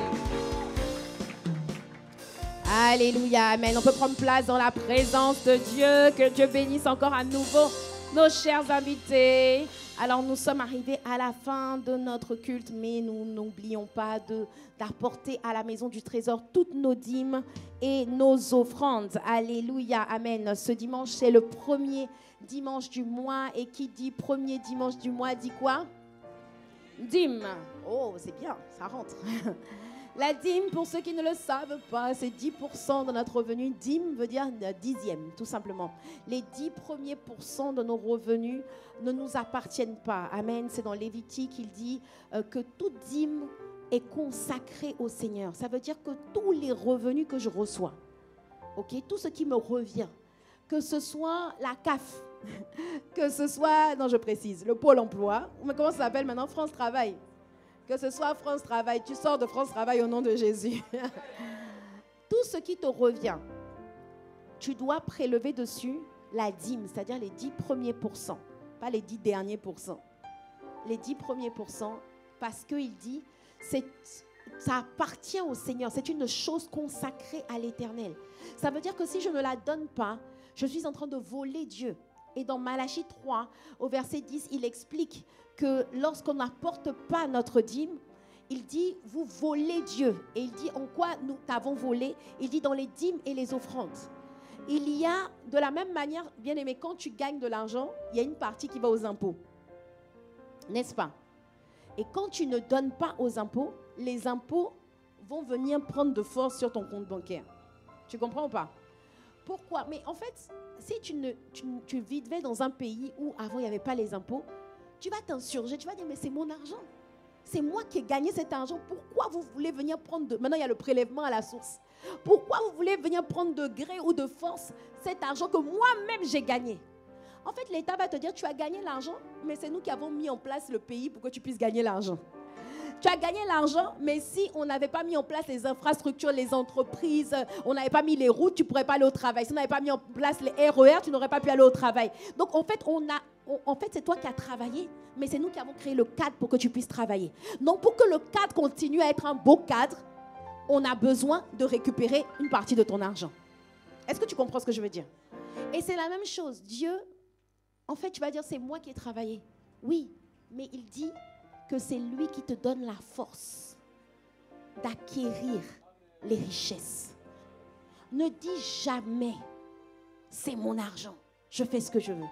Alléluia. Amen. On peut prendre place dans la présence de Dieu. Que Dieu bénisse encore à nouveau nos chers invités. Alors, nous sommes arrivés à la fin de notre culte, mais nous n'oublions pas d'apporter à la maison du trésor toutes nos dîmes et nos offrandes. Alléluia. Amen. Ce dimanche, c'est le premier dimanche du mois. Et qui dit premier dimanche du mois dit quoi? Dîme. Oh, c'est bien, ça rentre. La dîme, pour ceux qui ne le savent pas, c'est 10% de notre revenu. Dîme veut dire dixième, tout simplement. Les 10 premiers pourcents de nos revenus ne nous appartiennent pas. Amen. C'est dans Lévitique, il dit que toute dîme est consacrée au Seigneur. Ça veut dire que tous les revenus que je reçois, ok, tout ce qui me revient, que ce soit la CAF, que ce soit, non je précise, le Pôle emploi, comment ça s'appelle maintenant, France Travail. Que ce soit France Travail, tu sors de France Travail au nom de Jésus. Tout ce qui te revient, tu dois prélever dessus la dîme, c'est-à-dire les 10 premiers pourcents, pas les 10 derniers pourcents. Les 10 premiers pourcents, parce qu'il dit, ça appartient au Seigneur, c'est une chose consacrée à l'Éternel. Ça veut dire que si je ne la donne pas, je suis en train de voler Dieu. Et dans Malachie 3, au verset 10, il explique que lorsqu'on n'apporte pas notre dîme, il dit, vous volez Dieu. Et il dit, en quoi nous t'avons volé? Il dit, dans les dîmes et les offrandes. Il y a, de la même manière, bien aimé, quand tu gagnes de l'argent, il y a une partie qui va aux impôts. N'est-ce pas? Et quand tu ne donnes pas aux impôts, les impôts vont venir prendre de force sur ton compte bancaire. Tu comprends ou pas? Pourquoi? Mais en fait, si tu vivais dans un pays où avant il n'y avait pas les impôts, tu vas t'insurger, tu vas dire, mais c'est mon argent. C'est moi qui ai gagné cet argent. Pourquoi vous voulez venir prendre de... Maintenant, il y a le prélèvement à la source. Pourquoi vous voulez venir prendre de gré ou de force cet argent que moi-même j'ai gagné? En fait, l'État va te dire, tu as gagné l'argent, mais c'est nous qui avons mis en place le pays pour que tu puisses gagner l'argent. Tu as gagné l'argent, mais si on n'avait pas mis en place les infrastructures, les entreprises, on n'avait pas mis les routes, tu ne pourrais pas aller au travail. Si on n'avait pas mis en place les RER, tu n'aurais pas pu aller au travail. Donc, en fait, c'est toi qui as travaillé, mais c'est nous qui avons créé le cadre pour que tu puisses travailler. Donc, pour que le cadre continue à être un beau cadre, on a besoin de récupérer une partie de ton argent. Est-ce que tu comprends ce que je veux dire? Et c'est la même chose. Dieu, en fait, tu vas dire, c'est moi qui ai travaillé. Oui, mais il dit que c'est lui qui te donne la force d'acquérir les richesses. Ne dis jamais, c'est mon argent, je fais ce que je veux.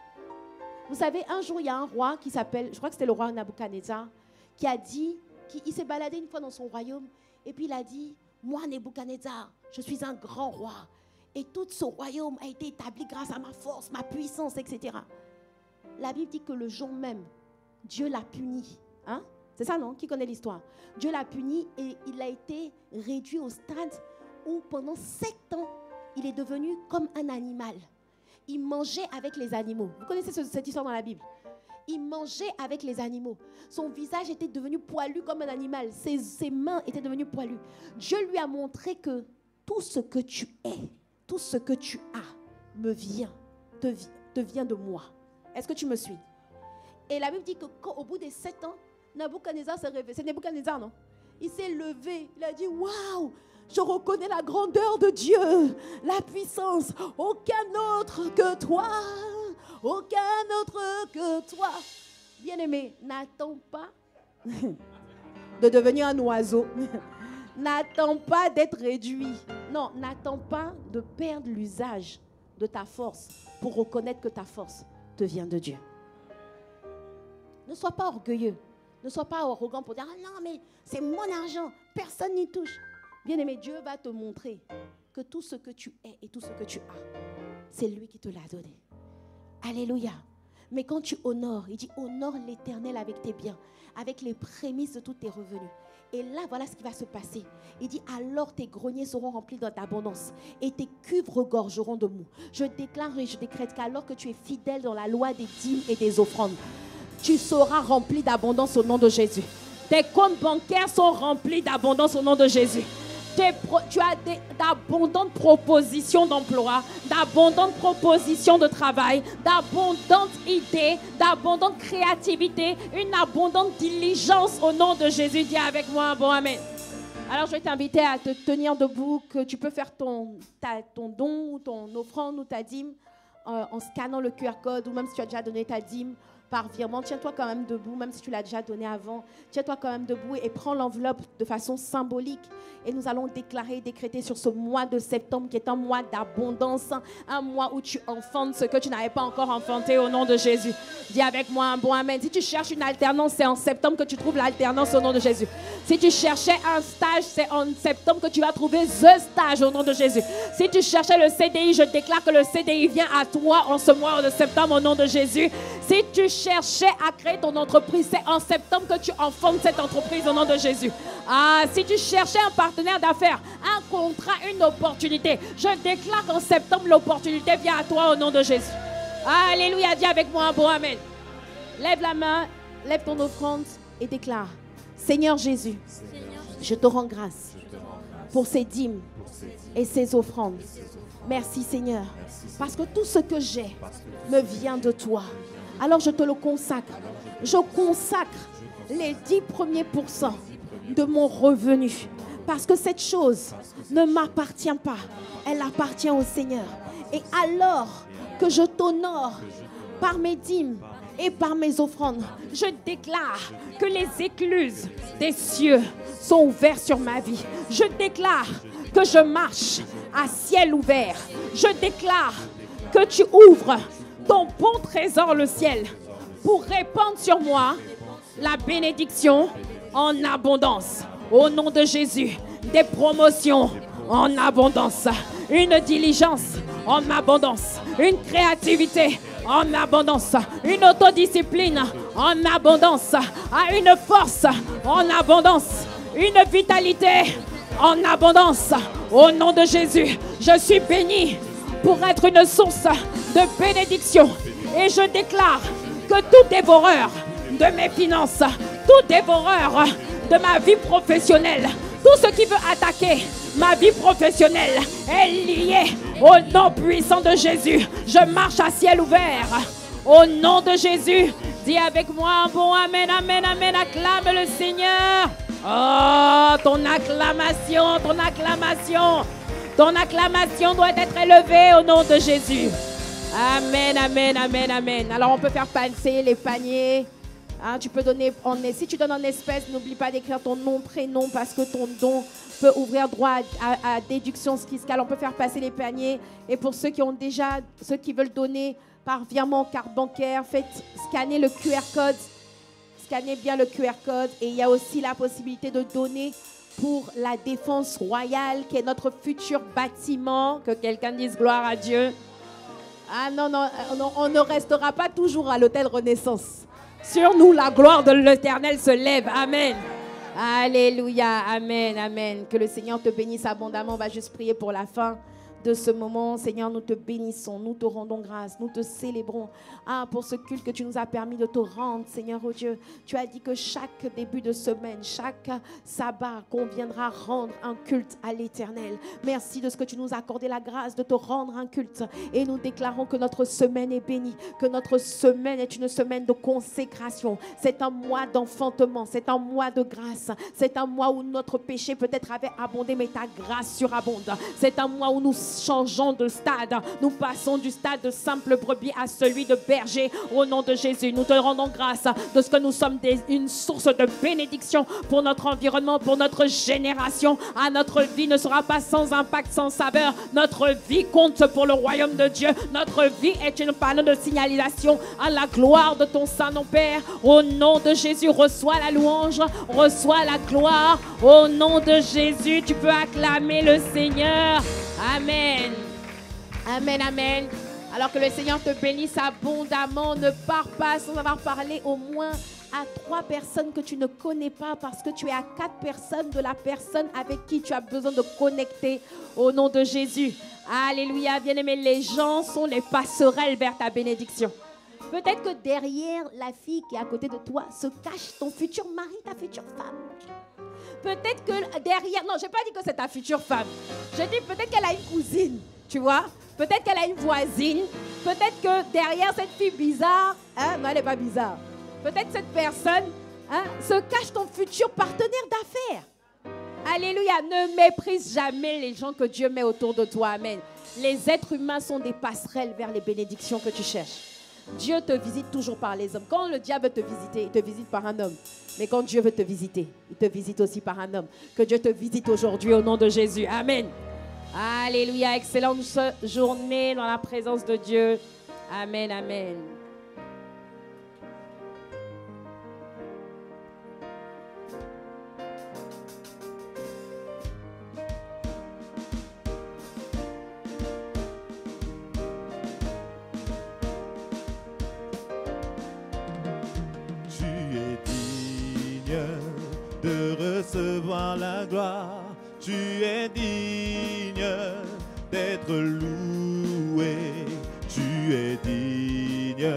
Vous savez, un jour, il y a un roi qui s'appelle, je crois que c'était le roi Nabuchodonosor, qui a dit, il s'est baladé une fois dans son royaume, et puis il a dit, moi, Nabuchodonosor, je suis un grand roi, et tout ce royaume a été établi grâce à ma force, ma puissance, etc. La Bible dit que le jour même, Dieu l'a puni. Hein? C'est ça, non? Qui connaît l'histoire? Dieu l'a puni et il a été réduit au stade où pendant 7 ans, il est devenu comme un animal. Il mangeait avec les animaux. Vous connaissez cette histoire dans la Bible? Il mangeait avec les animaux. Son visage était devenu poilu comme un animal. Ses mains étaient devenues poilues. Dieu lui a montré que tout ce que tu es, tout ce que tu as, te vient de moi. Est-ce que tu me suis? Et la Bible dit qu'au bout des 7 ans, Nabuchodonosor s'est réveillé. C'est Nabuchodonosor, non? Il s'est levé. Il a dit, waouh, je reconnais la grandeur de Dieu, la puissance. Aucun autre que toi. Aucun autre que toi. Bien-aimé, n'attends pas de devenir un oiseau. N'attends pas d'être réduit. Non, n'attends pas de perdre l'usage de ta force pour reconnaître que ta force te vient de Dieu. Ne sois pas orgueilleux. Ne sois pas arrogant pour dire, ah non, mais c'est mon argent, personne n'y touche. Bien-aimé, Dieu va te montrer que tout ce que tu es et tout ce que tu as, c'est lui qui te l'a donné. Alléluia. Mais quand tu honores, il dit, honore l'Éternel avec tes biens, avec les prémices de tous tes revenus. Et là, voilà ce qui va se passer. Il dit, alors tes greniers seront remplis d'abondance et tes cuves regorgeront de mou. Je déclare et je décrète qu'alors que tu es fidèle dans la loi des dîmes et des offrandes, tu seras rempli d'abondance au nom de Jésus. Tes comptes bancaires sont remplis d'abondance au nom de Jésus. Tu as d'abondantes propositions d'emploi, d'abondantes propositions de travail, d'abondantes idées, d'abondante créativité, une abondante diligence au nom de Jésus. Dis avec moi un bon amen. Alors je vais t'inviter à te tenir debout, que tu peux faire ton don, ou ton offrande ou ta dîme en scannant le QR code, ou même si tu as déjà donné ta dîme par virement. Tiens-toi quand même debout, même si tu l'as déjà donné avant. Tiens-toi quand même debout et prends l'enveloppe de façon symbolique. Et nous allons déclarer, décréter sur ce mois de septembre qui est un mois d'abondance, un mois où tu enfantes ce que tu n'avais pas encore enfanté au nom de Jésus. Dis avec moi un bon amen. Si tu cherches une alternance, c'est en septembre que tu trouves l'alternance au nom de Jésus. Si tu cherchais un stage, c'est en septembre que tu vas trouver the stage au nom de Jésus. Si tu cherchais le CDI, je déclare que le CDI vient à toi en ce mois de septembre au nom de Jésus. Si tu cherchais à créer ton entreprise, c'est en septembre que tu enfantes cette entreprise au nom de Jésus. Ah, si tu cherchais un partenaire d'affaires, un contrat, une opportunité, je déclare qu'en septembre, l'opportunité vient à toi au nom de Jésus. Alléluia, dis avec moi un bon amen. Lève la main, lève ton offrande et déclare, Seigneur Jésus, je te rends grâce pour ces dîmes et ces offrandes. Merci Seigneur, parce que tout ce que j'ai me vient de toi. Alors je te le consacre. Je consacre les 10 premiers pourcents de mon revenu. Parce que cette chose ne m'appartient pas. Elle appartient au Seigneur. Et alors que je t'honore par mes dîmes et par mes offrandes, je déclare que les écluses des cieux sont ouvertes sur ma vie. Je déclare que je marche à ciel ouvert. Je déclare que tu ouvres ton bon trésor, le ciel, pour répandre sur moi la bénédiction en abondance. Au nom de Jésus, des promotions en abondance, une diligence en abondance, une créativité en abondance, une autodiscipline en abondance, une force en abondance, une vitalité en abondance. Au nom de Jésus, je suis béni pour être une source de bénédiction. Et je déclare que tout dévoreur de mes finances, tout dévoreur de ma vie professionnelle, tout ce qui veut attaquer ma vie professionnelle est lié au nom puissant de Jésus. Je marche à ciel ouvert. Au nom de Jésus, dis avec moi un bon amen, amen, amen. Acclame le Seigneur. Oh, ton acclamation, ton acclamation. Ton acclamation doit être élevée au nom de Jésus. Amen, amen, amen, amen. Alors on peut faire passer les paniers. Hein, tu peux donner si tu donnes en espèces, n'oublie pas d'écrire ton nom, prénom, parce que ton don peut ouvrir droit à déduction fiscale. On peut faire passer les paniers. Et pour ceux qui veulent donner par virement, carte bancaire, faites scanner le QR code. Scannez bien le QR code. Et il y a aussi la possibilité de donner pour la Défense Royale, qui est notre futur bâtiment. Que quelqu'un dise gloire à Dieu. Ah non, on ne restera pas toujours à l'hôtel Renaissance. Sur nous, la gloire de l'Éternel se lève. Amen. Alléluia. Amen. Amen. Que le Seigneur te bénisse abondamment. On va juste prier pour la fin de ce moment. Seigneur, nous te bénissons, nous te rendons grâce, nous te célébrons pour ce culte que tu nous as permis de te rendre, Seigneur, oh Dieu. Tu as dit que chaque début de semaine, chaque sabbat, qu'on viendra rendre un culte à l'Éternel. Merci de ce que tu nous as accordé la grâce de te rendre un culte. Et nous déclarons que notre semaine est bénie, que notre semaine est une semaine de consécration. C'est un mois d'enfantement, c'est un mois de grâce. C'est un mois où notre péché peut-être avait abondé, mais ta grâce surabonde. C'est un mois où nous changeons de stade. Nous passons du stade de simple brebis à celui de berger. Au nom de Jésus, nous te rendons grâce de ce que nous sommes une source de bénédiction pour notre environnement, pour notre génération. Notre vie ne sera pas sans impact, sans saveur. Notre vie compte pour le royaume de Dieu. Notre vie est une panneau de signalisation à la gloire de ton Saint-Nom, Père. Au nom de Jésus, reçois la louange, reçois la gloire. Au nom de Jésus, tu peux acclamer le Seigneur. Amen. Amen, amen. Alors que le Seigneur te bénisse abondamment, ne pars pas sans avoir parlé au moins à 3 personnes que tu ne connais pas, parce que tu es à 4 personnes de la personne avec qui tu as besoin de connecter au nom de Jésus. Alléluia, bien-aimés, les gens sont les passerelles vers ta bénédiction. Peut-être que derrière la fille qui est à côté de toi se cache ton futur mari, ta future femme. Peut-être que derrière... Non, je n'ai pas dit que c'est ta future femme. Je dis peut-être qu'elle a une cousine, tu vois. Peut-être qu'elle a une voisine. Peut-être que derrière cette fille bizarre... non, elle n'est pas bizarre. Peut-être cette personne se cache ton futur partenaire d'affaires. Alléluia. Ne méprise jamais les gens que Dieu met autour de toi. Amen. Les êtres humains sont des passerelles vers les bénédictions que tu cherches. Dieu te visite toujours par les hommes. Quand le diable veut te visiter, il te visite par un homme. Mais quand Dieu veut te visiter, il te visite aussi par un homme. Que Dieu te visite aujourd'hui au nom de Jésus. Amen. Alléluia. Excellente journée dans la présence de Dieu. Amen, amen. De recevoir la gloire, tu es digne d'être loué, tu es digne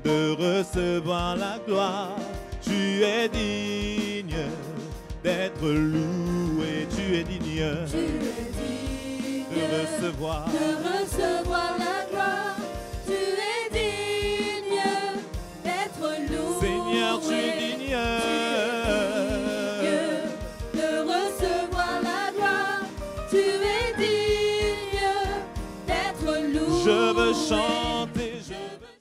de recevoir la gloire, tu es digne d'être loué. Tu es digne de recevoir la gloire. Tu es digne d'être loué. Seigneur, tu es digne de recevoir la gloire. Tu es digne d'être loué. Je veux chanter, je veux